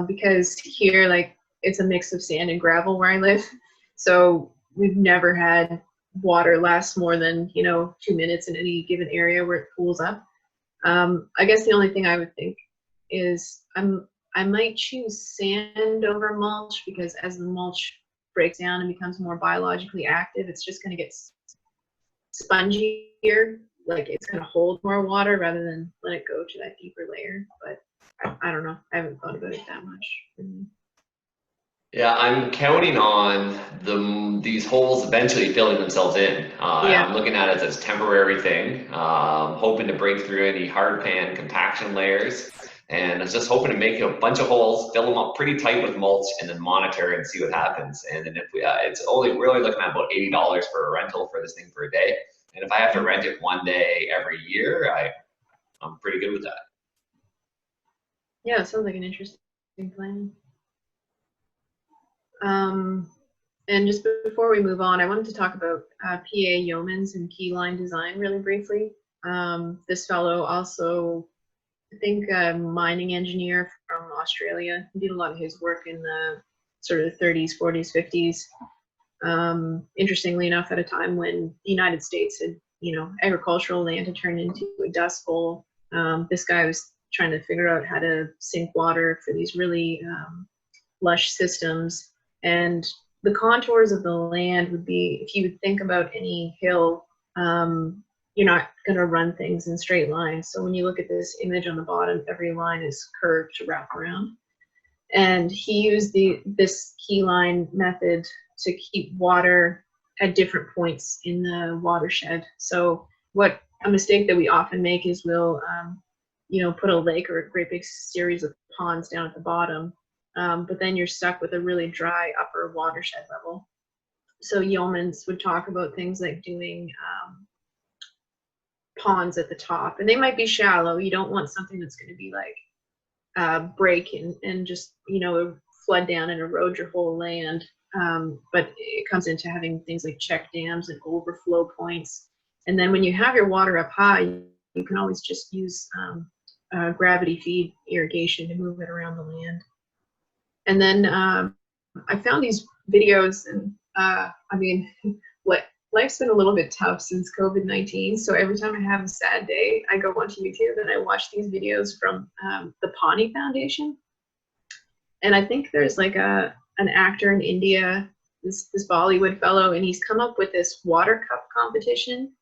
because here, like, it's a mix of sand and gravel where I live. So we've never had water last more than, 2 minutes in any given area where it pools up. I guess the only thing I would think is I might choose sand over mulch, because as the mulch breaks down and becomes more biologically active, it's just going to get spongier. Like, it's going to hold more water rather than let it go to that deeper layer. But I don't know. I haven't thought about it that much. Yeah, I'm counting on these holes eventually filling themselves in. Yeah. I'm looking at it as a temporary thing, hoping to break through any hard pan compaction layers. And I was just hoping to make a bunch of holes, fill them up pretty tight with mulch, and then monitor and see what happens. And then if we're only looking at about $80 for a rental for this thing for a day. And if I have to rent it one day every year, I'm pretty good with that. Yeah, it sounds like an interesting plan. And just before we move on, I wanted to talk about PA Yeomans and keyline design really briefly. This fellow also, I think, a mining engineer from Australia. He did a lot of his work in the sort of the 30s, 40s, 50s. Interestingly enough, at a time when the United States had, agricultural land had turned into a dust bowl, this guy was trying to figure out how to sink water for these really lush systems. And the contours of the land would be, if you would think about any hill, you're not going to run things in straight lines. So when you look at this image on the bottom, every line is curved to wrap around. And he used this keyline method to keep water at different points in the watershed. So a mistake that we often make is we'll, put a lake or a great big series of ponds down at the bottom, but then you're stuck with a really dry upper watershed level. So Yeomans would talk about things like doing ponds at the top, and they might be shallow. You don't want something that's going to be like break and just flood down and erode your whole land. But it comes into having things like check dams and overflow points. And then when you have your water up high, you can always just use gravity feed irrigation to move it around the land. And then I found these videos, and life's been a little bit tough since COVID-19. So every time I have a sad day, I go onto YouTube and I watch these videos from the Pawnee Foundation. And I think there's like an actor in India, this Bollywood fellow, and he's come up with this water cup competition.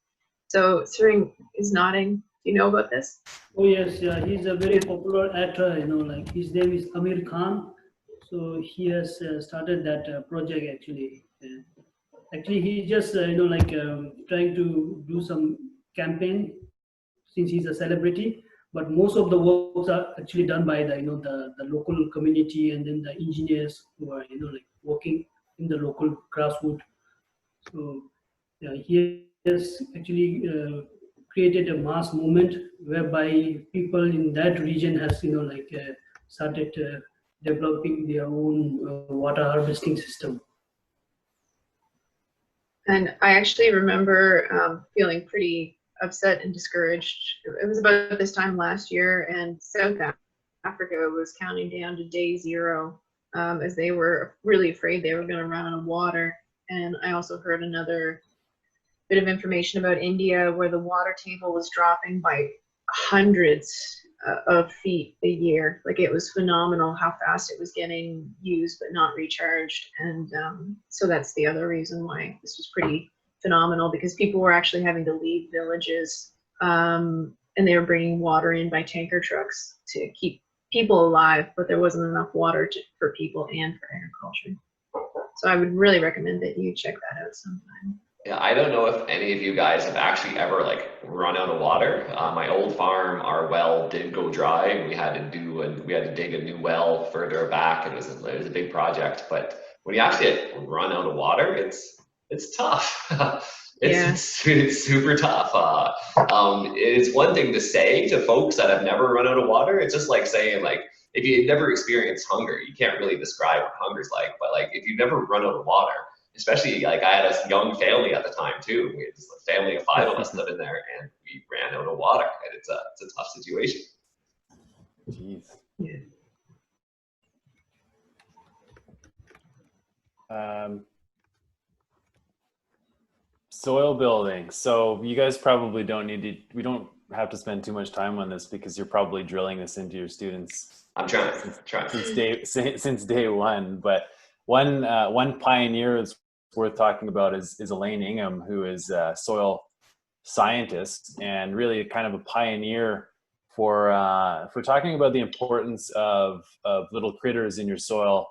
So Suring is nodding. Do you know about this? Oh yes, yeah, he's a very popular actor. Like his name is Amir Khan. So he has started that project actually. Actually, he just trying to do some campaign since he's a celebrity. But most of the works are actually done by the local community, and then the engineers who are working in the local grassroots. So yeah, he has actually created a mass movement whereby people in that region has started developing their own water harvesting system. And I actually remember feeling pretty upset and discouraged. It was about this time last year, and South Africa was counting down to day 0 as they were really afraid they were going to run out of water. And I also heard another bit of information about India, where the water table was dropping by hundreds of feet a year. Like, it was phenomenal how fast it was getting used but not recharged. And so that's the other reason why this was pretty phenomenal, because people were actually having to leave villages, and they were bringing water in by tanker trucks to keep people alive, but there wasn't enough water for people and for agriculture. So I would really recommend that you check that out sometime. Yeah, I don't know if any of you guys have actually ever run out of water. My old farm, our well did go dry, and we had to dig a new well further back, and it was a big project. But when you actually run out of water, it's tough. It's super tough. It's one thing to say to folks that have never run out of water. It's just like saying, like, if you never experienced hunger, you can't really describe what hunger's like. But like, if you've never run out of water, especially like I had a young family at the time too. We had just a family of 5 of us living there, and we ran out of water, and it's a tough situation. Jeez. Yeah. Soil building. So you guys probably don't need to, we don't have to spend too much time on this because you're probably drilling this into your students. I'm trying. Since day one. But one pioneer is worth talking about is Elaine Ingham, who is a soil scientist and really kind of a pioneer for talking about the importance of little critters in your soil,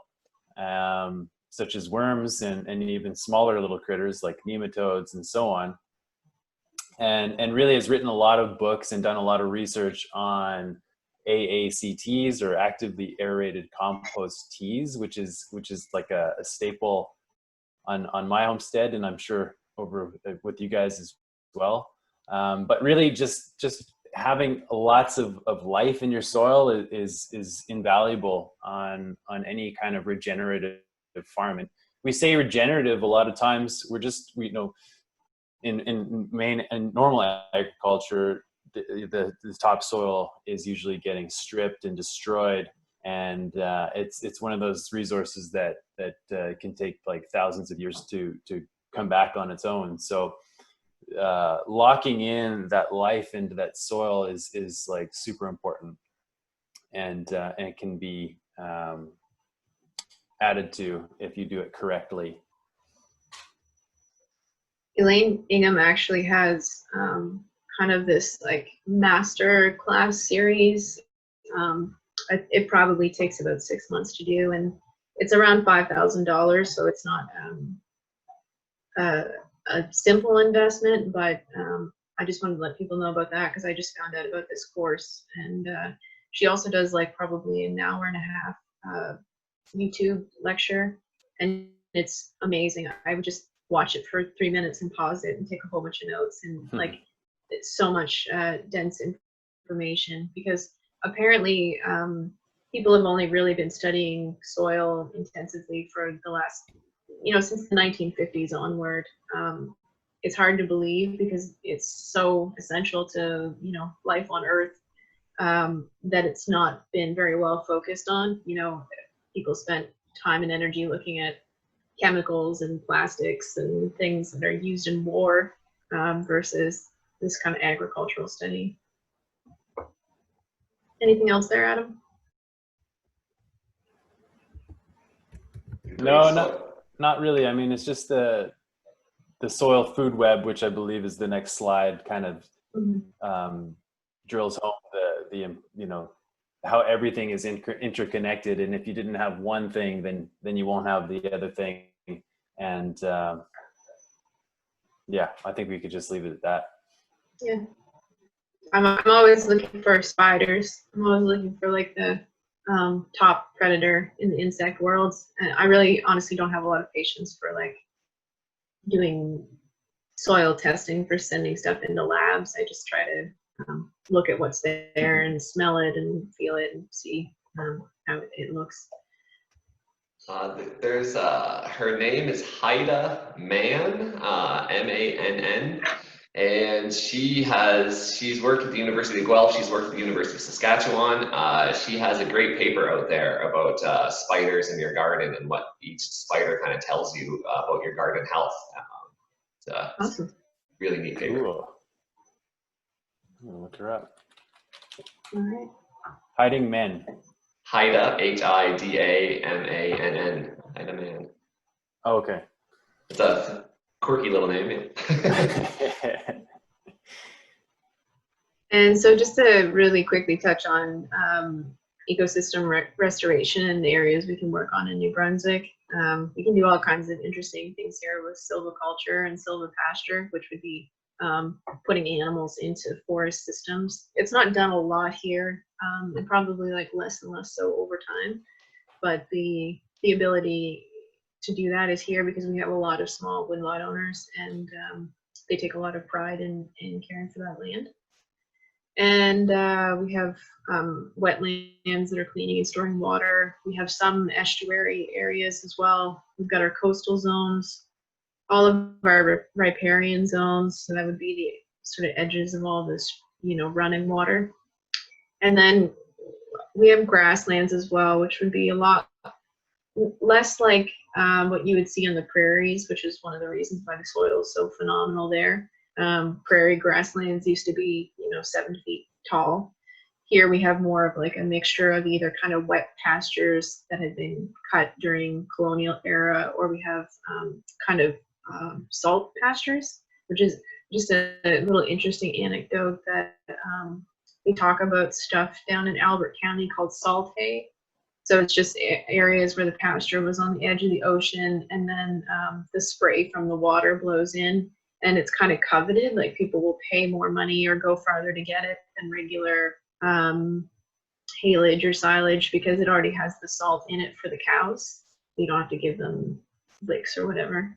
such as worms and even smaller little critters like nematodes and so on. And really has written a lot of books and done a lot of research on AACTs, or actively aerated compost teas, which is like a staple on my homestead, and I'm sure over with you guys as well. But really just having lots of life in your soil is invaluable on any kind of regenerative farm. And we say regenerative a lot of times, in main and normal agriculture, the topsoil is usually getting stripped and destroyed, and it's one of those resources that can take like thousands of years to come back on its own. So locking in that life into that soil is like super important, and it can be added to if you do it correctly. Elaine Ingham actually has kind of this like master class series. It probably takes about 6 months to do, and it's around $5,000, so it's not a simple investment, but I just wanted to let people know about that because I just found out about this course. And she also does like probably an hour and a half YouTube lecture, and it's amazing. I would just watch it for 3 minutes and pause it and take a whole bunch of notes, and like it's so much dense information, because apparently people have only really been studying soil intensively for the last, since the 1950s onward. It's hard to believe because it's so essential to, life on Earth, that it's not been very well focused on. People spent time and energy looking at chemicals and plastics and things that are used in war, versus this kind of agricultural study. Anything else there, Adam? No, not really. I mean, it's just the soil food web, which I believe is the next slide, kind of drills home the how everything is interconnected, and if you didn't have one thing, then you won't have the other thing. And yeah, I think we could just leave it at that. Yeah, I'm always looking for spiders. I'm always looking for like the top predator in the insect world, and I really honestly don't have a lot of patience for like doing soil testing for sending stuff into labs. I just try to look at what's there and smell it and feel it and see how it looks. There's her name is Haida Mann, M-A-N-N, and she's worked at the University of Guelph. She's worked at the University of Saskatchewan. She has a great paper out there about spiders in your garden and what each spider kind of tells you about your garden health. Awesome. It's a really neat paper. Cool. I'm gonna look her up. All right. Hiding Men. Haida, H-I-D-A-M-A-N-N. Haida Mann. Oh, okay. It's a quirky little name. Yeah. And so just to really quickly touch on ecosystem restoration and the areas we can work on in New Brunswick. We can do all kinds of interesting things here with silviculture and silvipasture, which would be putting animals into forest systems. It's not done a lot here, and probably like less and less so over time. But the ability to do that is here because we have a lot of small woodlot owners, and they take a lot of pride in caring for that land. And we have wetlands that are cleaning and storing water. We have some estuary areas as well. We've got our coastal zones, all of our riparian zones. So that would be the sort of edges of all this, you know, running water. And then we have grasslands as well, which would be a lot less like what you would see on the prairies, which is one of the reasons why the soil is so phenomenal there. Prairie grasslands used to be, you know, 7 feet tall. Here we have more of like a mixture of either kind of wet pastures that had been cut during colonial era, or we have kind of salt pastures, which is just a little interesting anecdote that we talk about stuff down in Albert County called salt hay. So it's just areas where the pasture was on the edge of the ocean, and then the spray from the water blows in, and it's kind of coveted. Like people will pay more money or go farther to get it than regular haylage or silage because it already has the salt in it for the cows. You don't have to give them licks or whatever.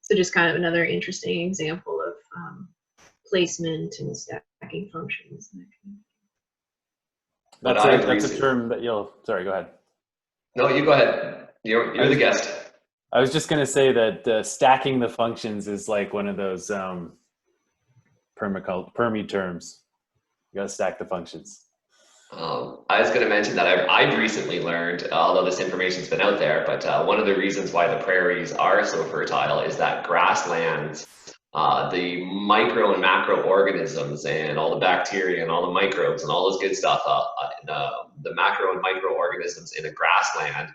So just kind of another interesting example of placement and stacking functions. That's a term that sorry, go ahead. No, you go ahead. You're the guest. I was just going to say that stacking the functions is like one of those permy terms. You got to stack the functions. I was going to mention that I've recently learned, although this information's been out there, but one of the reasons why the prairies are so fertile is that grasslands, the micro and macro organisms and all the bacteria and all the microbes and all this good stuff, the macro and microorganisms in a grassland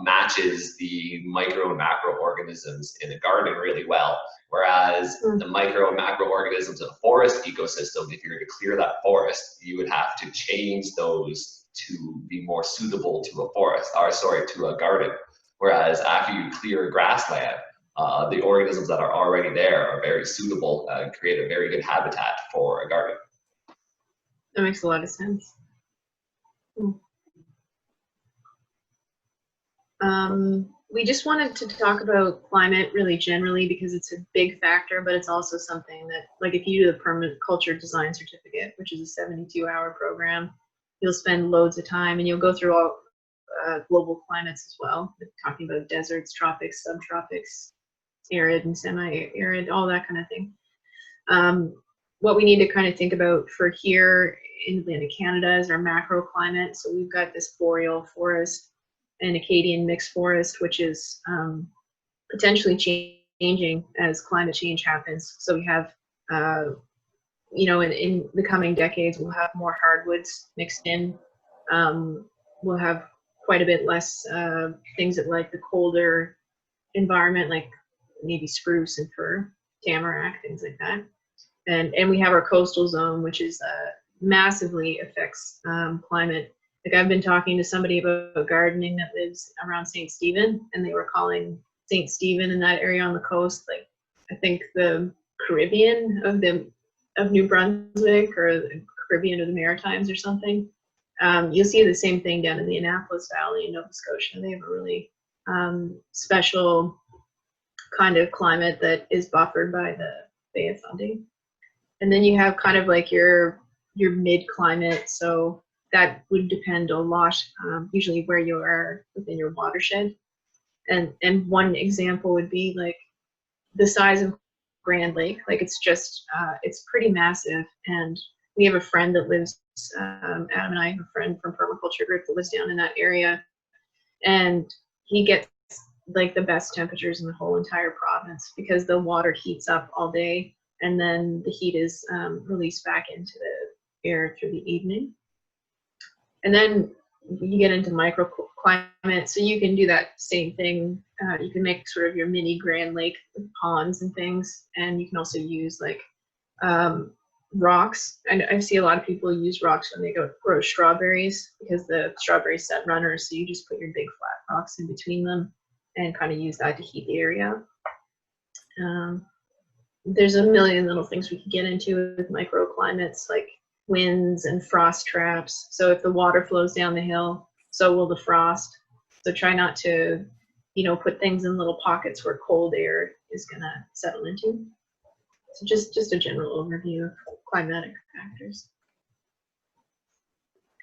matches the micro and macroorganisms in a garden really well. Whereas the micro and macroorganisms in a forest ecosystem, if you were to clear that forest, you would have to change those to be more suitable to a forest, or sorry, to a garden. Whereas after you clear a grassland, the organisms that are already there are very suitable and create a very good habitat for a garden. That makes a lot of sense. We just wanted to talk about climate really generally because it's a big factor, but it's also something that, like if you do the Permaculture Design Certificate, which is a 72-hour program, you'll spend loads of time and you'll go through all global climates as well, talking about deserts, tropics, subtropics, arid and semi-arid, all that kind of thing. What we need to kind of think about for here in Atlantic Canada is our macro climate. So we've got this boreal forest and Acadian mixed forest, which is potentially changing as climate change happens. So we have, you know, in the coming decades, we'll have more hardwoods mixed in. We'll have quite a bit less things that like the colder environment, like maybe spruce and fir, tamarack, things like that. And we have our coastal zone, which is massively affects climate. Like I've been talking to somebody about gardening that lives around St. Stephen, and they were calling St. Stephen in that area on the coast, like I think the Caribbean of New Brunswick, or the Caribbean of the Maritimes or something. You'll see the same thing down in the Annapolis Valley in Nova Scotia. They have a really special kind of climate that is buffered by the Bay of Fundy. And then you have kind of like your mid-climate, so that would depend a lot, usually where you are within your watershed. And one example would be like the size of Grand Lake. Like it's just, it's pretty massive. And we have a friend that lives, Adam and I have a friend from Permaculture Group that lives down in that area. And he gets like the best temperatures in the whole entire province because the water heats up all day and then the heat is released back into the air through the evening. And then you get into microclimate, so you can do that same thing. You can make sort of your mini Grand Lake ponds and things, and you can also use like rocks. And I see a lot of people use rocks when they go grow strawberries because the strawberries set runners, so you just put your big flat rocks in between them and kind of use that to heat the area. there's a million little things we could get into with microclimates, like winds and frost traps. So if the water flows down the hill, so will the frost. So try not to, put things in little pockets where cold air is gonna settle into. So just a general overview of climatic factors.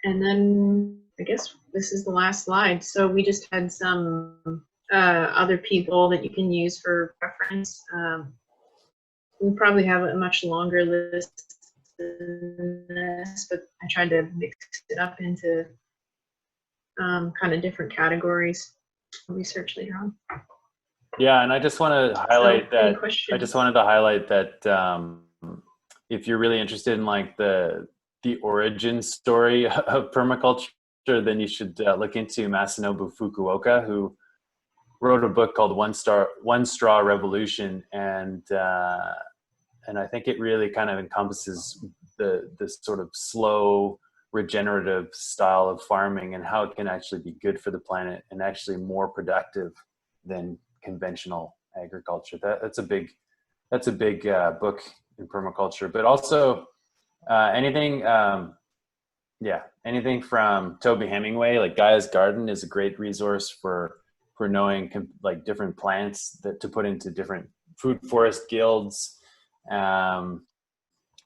And then I guess this is the last slide. So we just had some other people that you can use for reference. We probably have a much longer list than this, but I tried to mix it up into kind of different categories for research later on. Yeah, and I just want to highlight that. Questions? I just wanted to highlight that if you're really interested in like the origin story of permaculture, then you should look into Masanobu Fukuoka, who wrote a book called One Straw Revolution, and I think it really kind of encompasses this sort of slow regenerative style of farming and how it can actually be good for the planet and actually more productive than conventional agriculture. That's a big book in permaculture, but also anything from Toby Hemingway, like Gaia's Garden is a great resource for knowing like different plants that to put into different food forest guilds,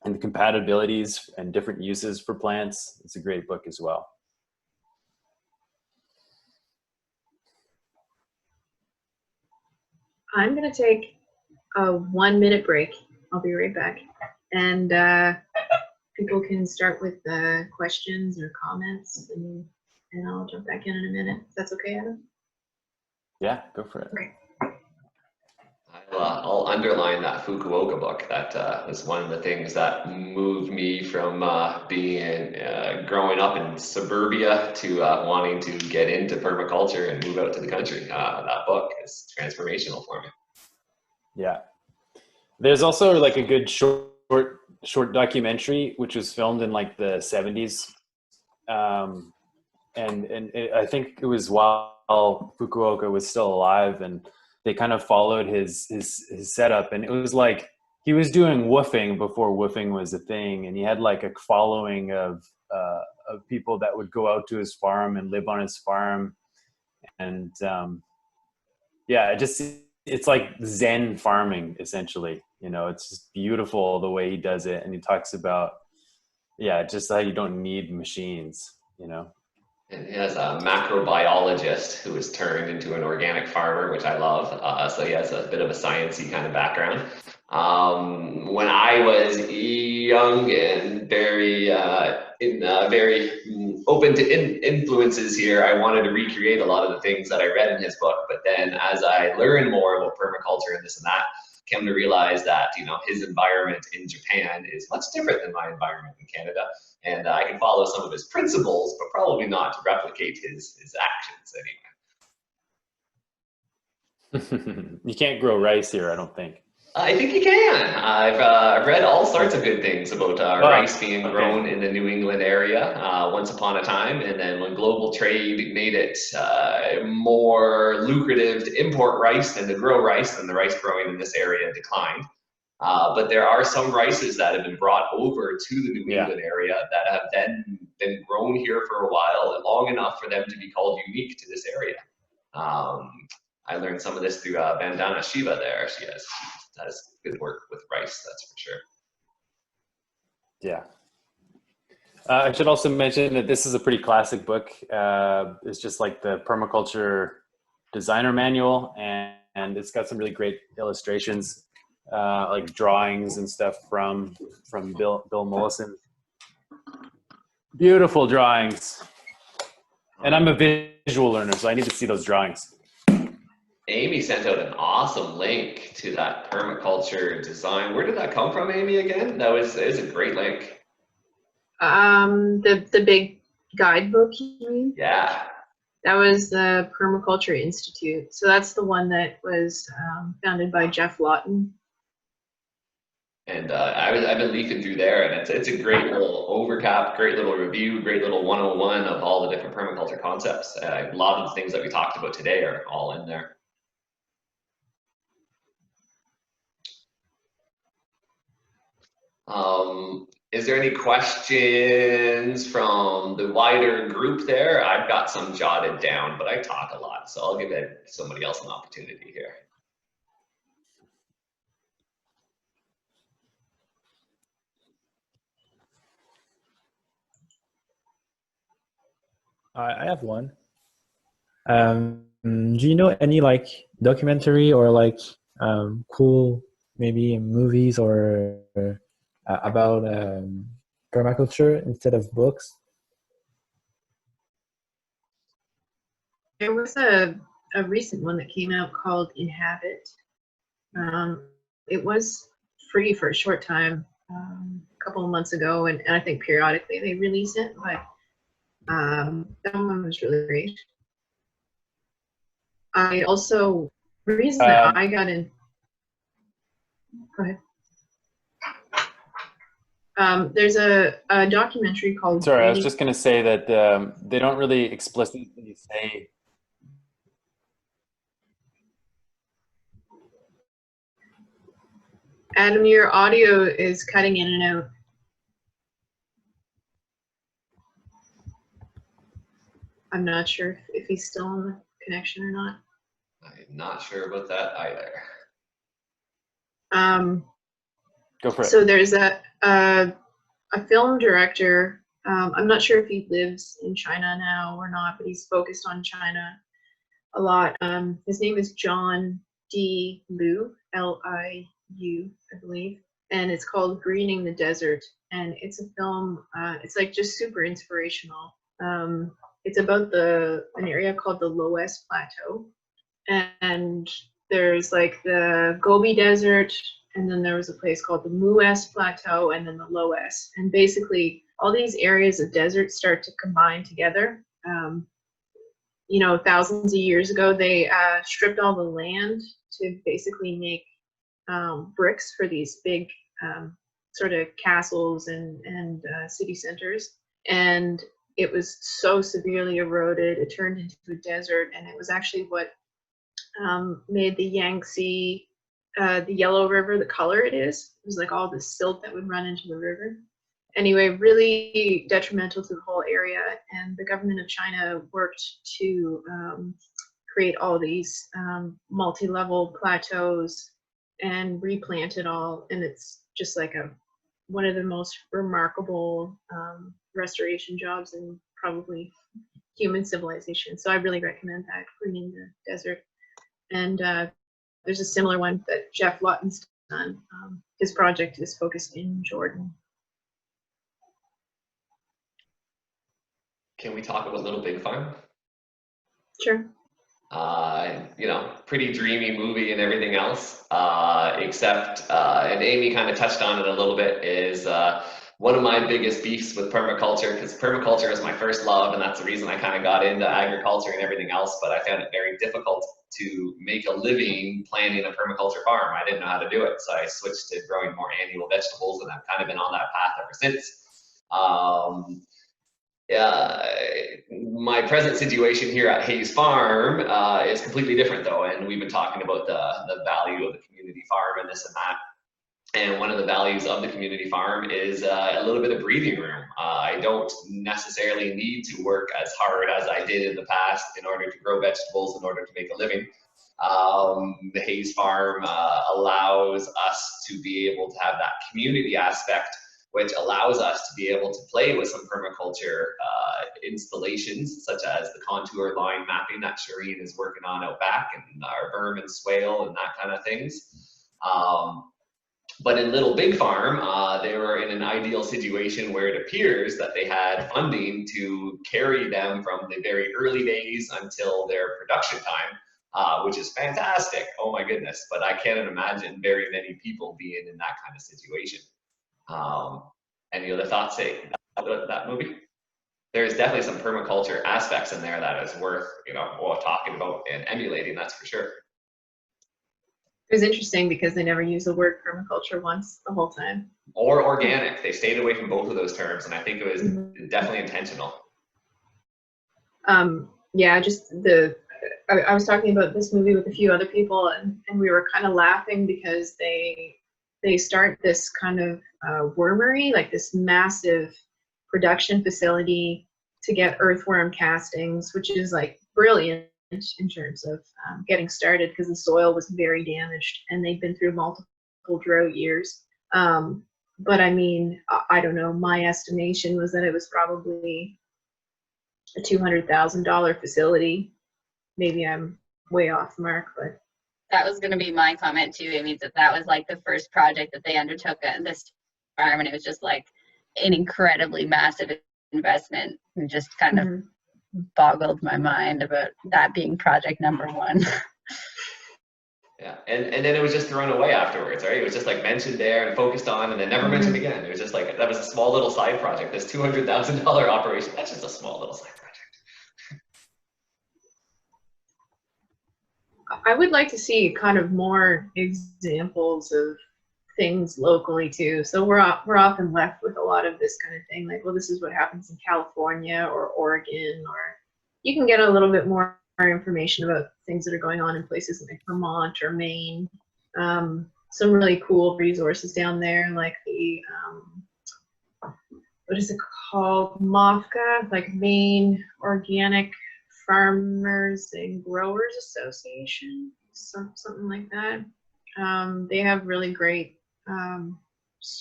and the compatibilities and different uses for plants. It's a great book as well. I'm going to take a 1-minute break. I'll be right back. And people can start with questions or comments, and I'll jump back in a minute. If that's okay, Adam? Yeah, go for it. Okay. I'll underline that Fukuoka book. That was one of the things that moved me from growing up in suburbia to wanting to get into permaculture and move out to the country. That book is transformational for me. Yeah. There's also like a good short documentary which was filmed in like the 70s. I think it was while Fukuoka was still alive, and they kind of followed his setup, and it was like he was doing woofing before woofing was a thing, and he had like a following of people that would go out to his farm and live on his farm, and it's like Zen farming essentially. It's just beautiful the way he does it, and he talks about just how you don't need machines. And he has a macrobiologist who was turned into an organic farmer, which I love. So he has a bit of a sciencey kind of background. When I was young and very open to influences here, I wanted to recreate a lot of the things that I read in his book. But then as I learned more about permaculture and this and that, came to realize that his environment in Japan is much different than my environment in Canada, and I can follow some of his principles, but probably not to replicate his actions anyway. You can't grow rice here, I don't think. I think you can. I've read all sorts of good things about rice being grown in the New England area once upon a time, and then when global trade made it more lucrative to import rice than to grow rice, then the rice growing in this area declined. But there are some rices that have been brought over to the New England area that have then been grown here for a while and long enough for them to be called unique to this area. I learned some of this through Vandana Shiva there. She does good work with rice, that's for sure. Yeah. I should also mention that this is a pretty classic book. It's just like the permaculture designer manual, and it's got some really great illustrations, like drawings and stuff from Bill Mollison. Beautiful drawings. And I'm a visual learner, so I need to see those drawings. Amy sent out an awesome link to that permaculture design. Where did that come from, Amy, again? It was a great link. The big guidebook, you mean? Yeah. That was the Permaculture Institute. So that's the one that was founded by Jeff Lawton. And I've been leafing through there, and it's a great little overcap, great little review, great little 101 of all the different permaculture concepts. A lot of the things that we talked about today are all in there. Is there any questions from the wider group there? I've got some jotted down, but I talk a lot, so I'll give somebody else an opportunity here. I have one. Do you know any like documentary or like cool maybe movies or about permaculture instead of books? There was a recent one that came out called Inhabit. It was free for a short time, a couple of months ago, and I think periodically they release it, but that one was really great. I also, the reason that I got in, go ahead. There's a documentary called. Sorry, I was just going to say that they don't really explicitly say. Adam, your audio is cutting in and out. I'm not sure if he's still on the connection or not. I'm not sure about that either. Go for it. So there's a film director. I'm not sure if he lives in China now or not, but he's focused on China a lot. His name is John D. Liu, L-I-U, I believe, and it's called Greening the Desert. And it's a film. It's like just super inspirational. It's about an area called the Loess Plateau, and there's like the Gobi Desert, and then there was a place called the Muess Plateau, and then the Loess. And basically, all these areas of desert start to combine together. You know, thousands of years ago, they stripped all the land to basically make bricks for these big sort of castles and city centers. And it was so severely eroded, it turned into a desert, and it was actually what made the Yangtze, the Yellow River, the color it is. It was like all the silt that would run into the river. Anyway, really detrimental to the whole area, and the government of China worked to create all these multi-level plateaus and replant it all, and it's just like one of the most remarkable restoration jobs in probably human civilization. So I really recommend that, Greening the Desert. And there's a similar one that Jeff Lawton's done. His project is focused in Jordan. Can we talk about Little Big Farm? Sure. You know, pretty dreamy movie and everything else, except, and Amy kind of touched on it a little bit, is one of my biggest beefs with permaculture, because permaculture is my first love, and that's the reason I kind of got into agriculture and everything else, but I found it very difficult to make a living planning a permaculture farm. I didn't know how to do it, so I switched to growing more annual vegetables, and I've kind of been on that path ever since. My present situation here at Hayes Farm is completely different though, and we've been talking about the value of the community farm and this and that. And one of the values of the community farm is a little bit of breathing room. I don't necessarily need to work as hard as I did in the past in order to grow vegetables, in order to make a living. The Hayes Farm allows us to be able to have that community aspect, which allows us to be able to play with some permaculture installations, such as the contour line mapping that Shireen is working on out back, and our berm and swale and that kind of things. But in Little Big Farm, they were in an ideal situation where it appears that they had funding to carry them from the very early days until their production time, which is fantastic. Oh my goodness, but I can't imagine very many people being in that kind of situation. Any other thoughts about that movie? There's definitely some permaculture aspects in there that is worth, you know, talking about and emulating, that's for sure. It was interesting because they never used the word permaculture once the whole time. Or organic. They stayed away from both of those terms, and I think it was definitely intentional. Yeah, just I was talking about this movie with a few other people, and we were kind of laughing because they they start this kind of wormery, like this massive production facility to get earthworm castings, which is like brilliant in terms of getting started, because the soil was very damaged and they've been through multiple drought years. But I mean, I don't know, my estimation was that it was probably a $200,000 facility. Maybe I'm way off the mark, but That was going to be my comment too. It means that was like the first project that they undertook at this farm, and it was just like an incredibly massive investment, and just kind of boggled my mind about that being project number one. Yeah, and then it was just thrown away afterwards, right? It was just like mentioned there and focused on, and then never mentioned again. It was just like, that was a small little side project. This $200,000 operation, that's just a small little side project. I would like to see kind of more examples of things locally too. So we're often left with a lot of this kind of thing, like, well, this is what happens in California or Oregon, or you can get a little bit more information about things that are going on in places like Vermont or Maine. Some really cool resources down there, like the what is it called, MOFGA, like Maine Organic Farmers and Growers Association, something like that. They have really great,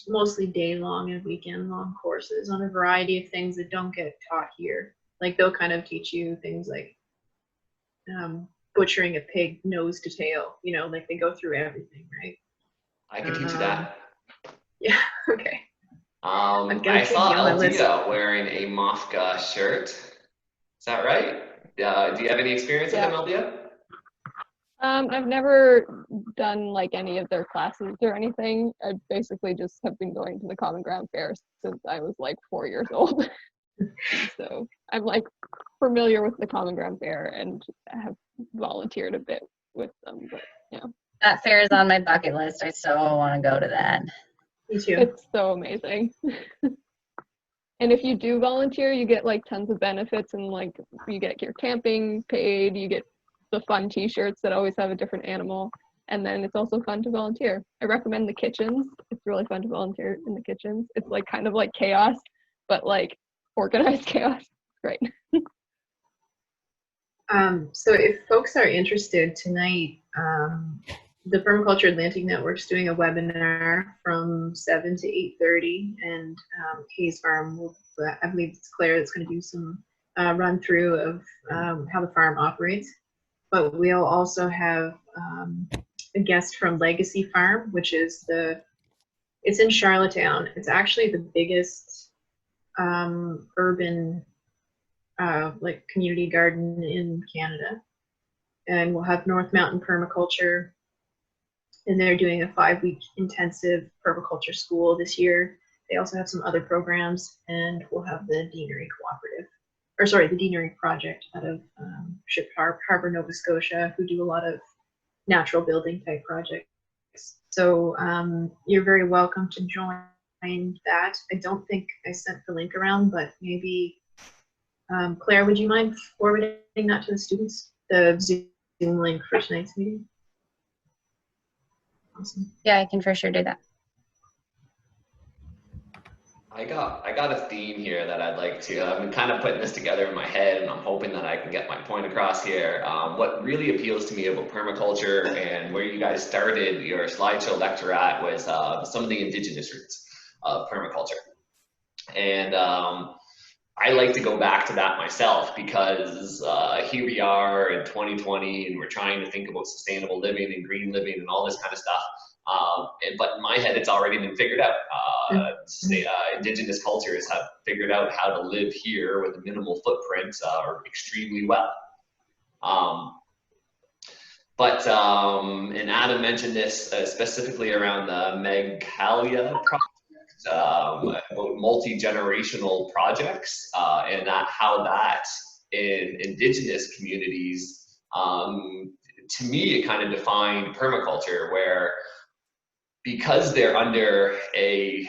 mostly day-long and weekend-long courses on a variety of things that don't get taught here. Like, they'll kind of teach you things like butchering a pig nose to tail, you know, like they go through everything, right? I can teach you that. Yeah, okay. I saw Aldia wearing a MOFGA shirt. Is that right? Do you have any experience with them, Aldia? I've never done like any of their classes or anything. I basically just have been going to the Common Ground Fair since I was like 4 years old. So I'm like familiar with the Common Ground Fair and have volunteered a bit with them, but yeah. That fair is on my bucket list. I so want to go to that. Me too. It's so amazing. And if you do volunteer, you get like tons of benefits, and like you get your camping paid, you get the fun t-shirts that always have a different animal, and then it's also fun to volunteer. I recommend the kitchens. It's really fun to volunteer in the kitchens. It's like kind of like chaos, but like organized chaos. Great. So if folks are interested tonight, the Permaculture Atlantic Network is doing a webinar from 7 to 8:30, and Hayes Farm will, I believe it's Claire that's going to do some run through of how the farm operates. But we'll also have a guest from Legacy Farm, which is it's in Charlottetown. It's actually the biggest urban like community garden in Canada. And we'll have North Mountain Permaculture, and they're doing a 5-week intensive permaculture school this year. They also have some other programs, and we'll have the Deanery Cooperative, or sorry, the Deanery Project out of Ship Harbor, Nova Scotia, who do a lot of natural building type projects. So you're very welcome to join that. I don't think I sent the link around, but maybe Claire, would you mind forwarding that to the students, the Zoom link for tonight's meeting? Awesome. Yeah, I can for sure do that. I got a theme here that I'd like to, I've been kind of putting this together in my head, and I'm hoping that I can get my point across here. What really appeals to me about permaculture, and where you guys started your slideshow lecture at, was some of the indigenous roots of permaculture. And I like to go back to that myself, because here we are in 2020, and we're trying to think about sustainable living and green living and all this kind of stuff. But in my head, it's already been figured out. Indigenous cultures have figured out how to live here with a minimal footprint extremely well. And Adam mentioned this specifically around the Meghalaya project. About multi-generational projects, and how that in indigenous communities, to me, it kind of defined permaculture, where because they're under a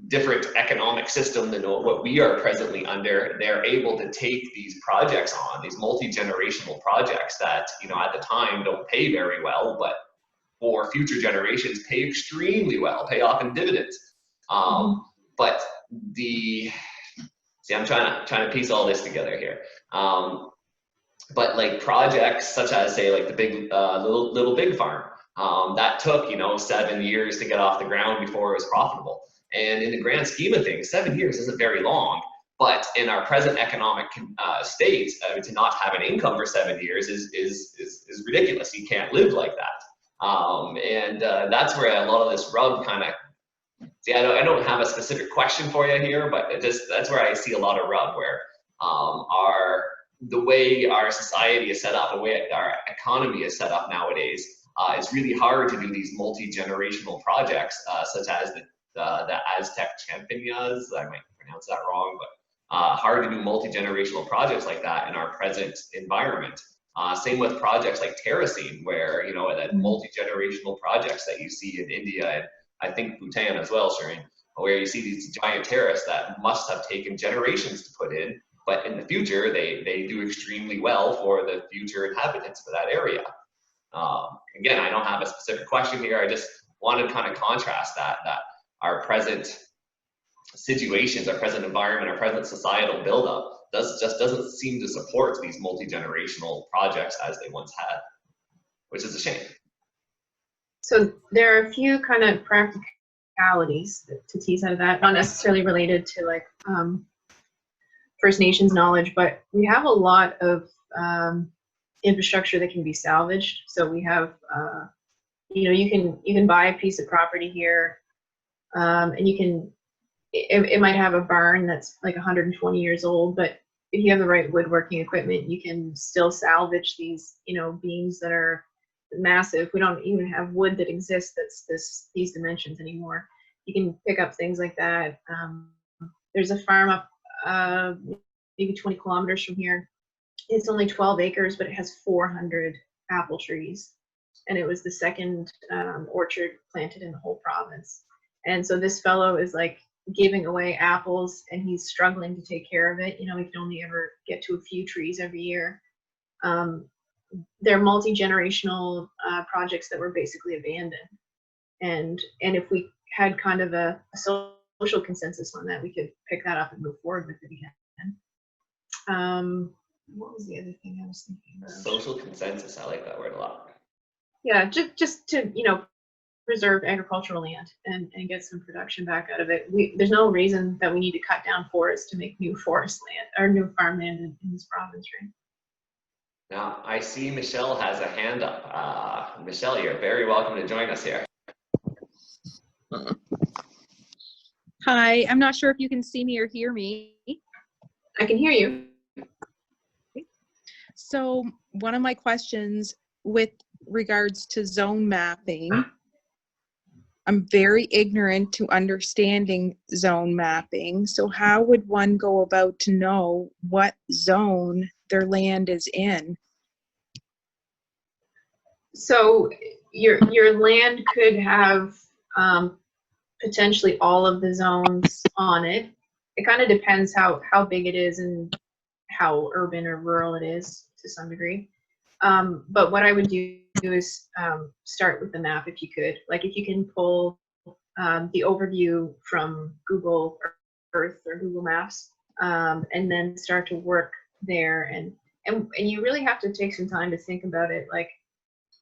different economic system than what we are presently under, they're able to take these projects on, these multi-generational projects that, you know, at the time don't pay very well, but for future generations pay extremely well, pay off in dividends. But I'm trying to piece all this together here. But like projects such as, say, like the big little pig farm, that took 7 years to get off the ground before it was profitable. And in the grand scheme of things, 7 years isn't very long. But in our present economic state, to not have an income for 7 years is ridiculous. You can't live like that. And that's where a lot of this rub kind of, see, I don't have a specific question for you here, but that's where I see a lot of rub, where the way our society is set up, the way our economy is set up nowadays, it's really hard to do these multi-generational projects, such as the Aztec Champagnas. I might pronounce that wrong, but hard to do multi-generational projects like that in our present environment. Same with projects like terracing, where that multi-generational projects that you see in India and I think Bhutan as well, Shireen, where you see these giant terraces that must have taken generations to put in, but in the future they do extremely well for the future inhabitants for that area. Again, I don't have a specific question here. I just wanted to kind of contrast that our present situations, our present environment, our present societal buildup doesn't seem to support these multi-generational projects as they once had, which is a shame. So there are a few kind of practicalities to tease out of that, not necessarily related to like First Nations knowledge, but we have a lot of infrastructure that can be salvaged. So we have, you can buy a piece of property here, and you can. It might have a barn that's like 120 years old, but if you have the right woodworking equipment, you can still salvage these, beams that are massive. We don't even have wood that exists that's these dimensions anymore. You can pick up things like that. There's a farm up maybe 20 kilometers from here. It's only 12 acres, but it has 400 apple trees, and it was the second orchard planted in the whole province. And so this fellow is like giving away apples, and he's struggling to take care of it. We can only ever get to a few trees every year. They're multi-generational projects that were basically abandoned. And if we had kind of a social consensus on that, we could pick that up and move forward with it again. What was the other thing I was thinking about? Social consensus, I like that word a lot. Yeah, just to, preserve agricultural land and get some production back out of it. There's no reason that we need to cut down forests to make new forest land or new farmland in this province, right? Now, I see Michelle has a hand up. Michelle, you're very welcome to join us here. Hi, I'm not sure if you can see me or hear me. I can hear you. So one of my questions with regards to zone mapping, I'm very ignorant to understanding zone mapping. So how would one go about to know what zone their land is in? So your land could have potentially all of the zones on it. It kind of depends how big it is and how urban or rural it is to some degree. But what I would do is start with the map if you could. Like if you can pull the overview from Google Earth or Google Maps, and then start to work there. And you really have to take some time to think about it. Like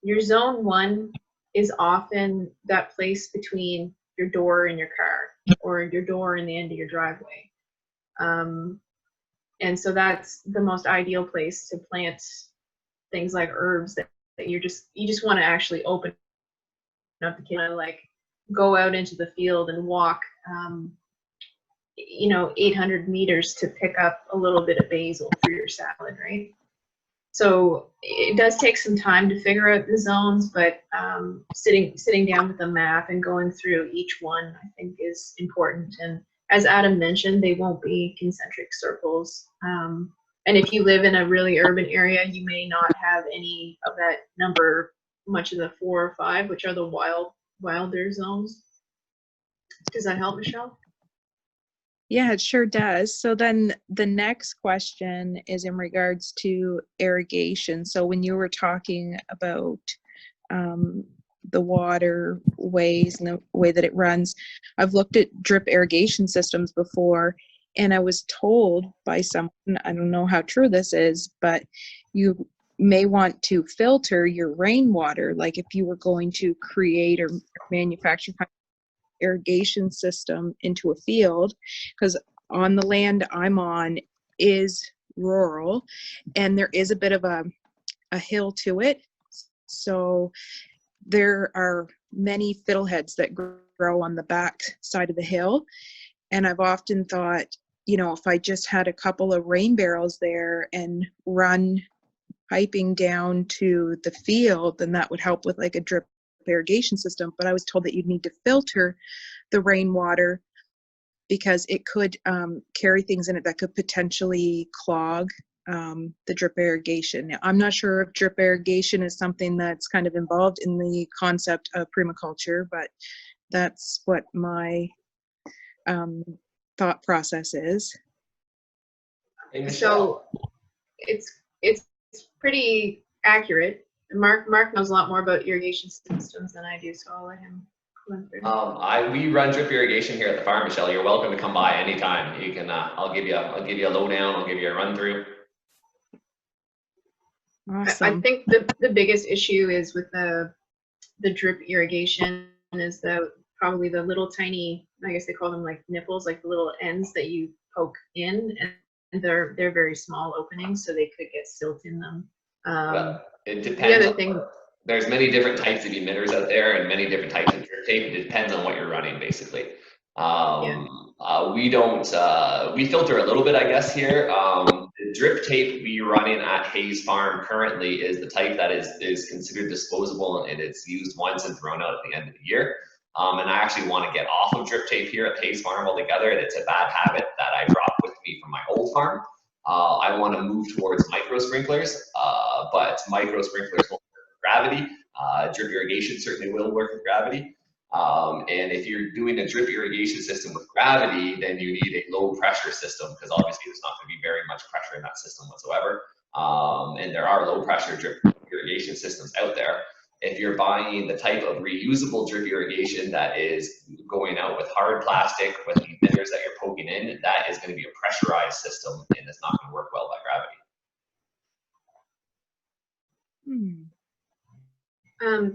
your zone 1 is often that place between your door and your car, or your door and the end of your driveway. And so that's the most ideal place to plant things like herbs that you just want to actually open up the kitchen, like go out into the field and walk 800 meters to pick up a little bit of basil for your salad, right? So it does take some time to figure out the zones, but sitting down with a map and going through each one, I think, is important. And as Adam mentioned, they won't be concentric circles. And if you live in a really urban area, you may not have any of that number, much of the 4 or 5, which are the wilder zones. Does that help, Michelle? Yeah, it sure does. So then the next question is in regards to irrigation. So when you were talking about the waterways and the way that it runs. I've looked at drip irrigation systems before, and I was told by someone, I don't know how true this is, but you may want to filter your rainwater, like if you were going to create or manufacture irrigation system into a field, because on the land I'm on is rural and there is a bit of a hill to it. So there are many fiddleheads that grow on the back side of the hill. And I've often thought, you know, if I just had a couple of rain barrels there and run piping down to the field, then that would help with like a drip irrigation system. But I was told that you'd need to filter the rainwater because it could carry things in it that could potentially clog the drip irrigation. Now, I'm not sure if drip irrigation is something that's kind of involved in the concept of permaculture, but that's what my thought process is. So it's pretty accurate. Mark knows a lot more about irrigation systems than I do, so I'll let him run through. We run drip irrigation here at the farm, Michelle. You're welcome to come by anytime. You can. I'll give you a lowdown. I'll give you a run through. Awesome. I think the biggest issue is with the drip irrigation is probably the little tiny, I guess they call them like nipples, like the little ends that you poke in, and they're very small openings, so they could get silt in them. Well, it depends. The other thing, there's many different types of emitters out there and many different types of drip tape. It depends on what you're running, basically. We filter a little bit, I guess, here. The drip tape we're running at Hayes Farm currently is the type that is considered disposable, and it's used once and thrown out at the end of the year. And I actually want to get off of drip tape here at Hayes Farm altogether, and it's a bad habit that I brought with me from my old farm. I want to move towards micro sprinklers, but micro sprinklers won't work with gravity. Drip irrigation certainly will work with gravity. And if you're doing a drip irrigation system with gravity, then you need a low pressure system, because obviously there's not going to be very much pressure in that system whatsoever. And there are low pressure drip irrigation systems out there. If you're buying the type of reusable drip irrigation that is going out with hard plastic with emitters that you're poking in, that is going to be a pressurized system, and it's not going to work well by gravity.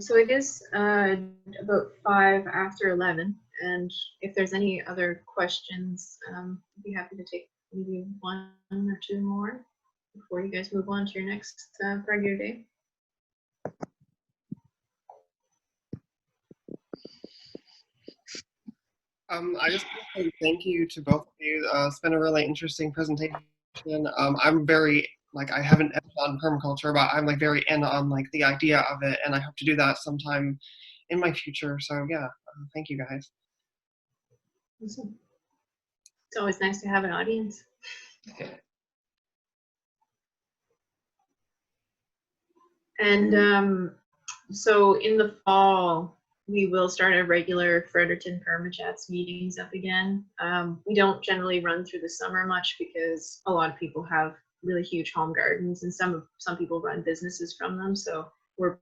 So it is about 5 after 11, and if there's any other questions, I'd be happy to take maybe 1 or 2 more before you guys move on to your next part of your day. I just want to say thank you to both of you. It's been a really interesting presentation. I'm very, I haven't done permaculture, but I'm very in on the idea of it, and I hope to do that sometime in my future. So yeah, thank you guys. Awesome. It's always nice to have an audience. And so in the fall, we will start our regular Fredericton Permachats meetings up again. We don't generally run through the summer much because a lot of people have really huge home gardens, and some people run businesses from them, so we're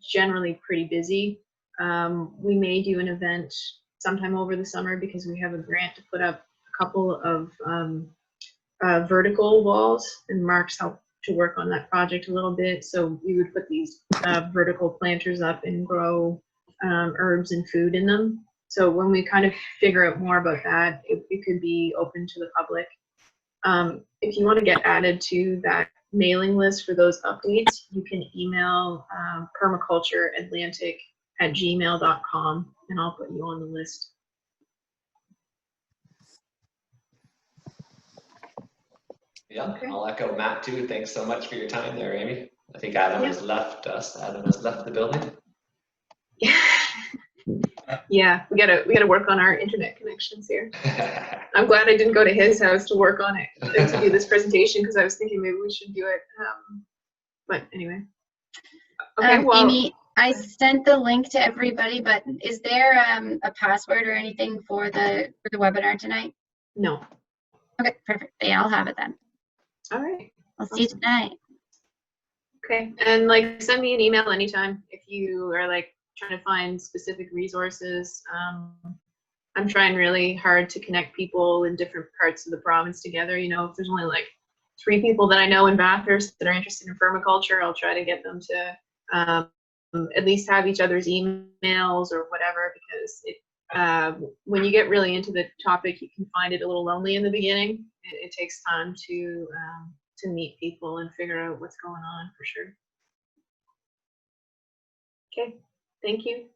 generally pretty busy. We may do an event sometime over the summer because we have a grant to put up a couple of vertical walls, and Mark's helped to work on that project a little bit. So we would put these vertical planters up and grow herbs and food in them. So when we kind of figure out more about that, it could be open to the public. If you want to get added to that mailing list for those updates, you can email permacultureatlantic@gmail.com, and I'll put you on the list. Yeah, okay. I'll echo Matt too. Thanks so much for your time there, Amy. I think Adam has left us. Adam has left the building. Yeah, we gotta work on our internet connections here. I'm glad I didn't go to his house to work on it to do this presentation, because I was thinking maybe we should do it. But anyway. Okay, well, Amy, I sent the link to everybody, but is there a password or anything for the webinar tonight? No. Okay, perfect. Yeah, I'll have it then. All right. I'll see you tonight. Okay, and send me an email anytime if you are trying to find specific resources. I'm trying really hard to connect people in different parts of the province together. You know, if there's only like 3 people that I know in Bathurst that are interested in permaculture, I'll try to get them to at least have each other's emails or whatever, because when you get really into the topic, you can find it a little lonely in the beginning. It takes time to meet people and figure out what's going on, for sure. Okay, thank you.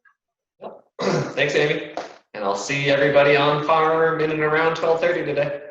Thanks, Amy. And I'll see everybody on farm in and around 12:30 today.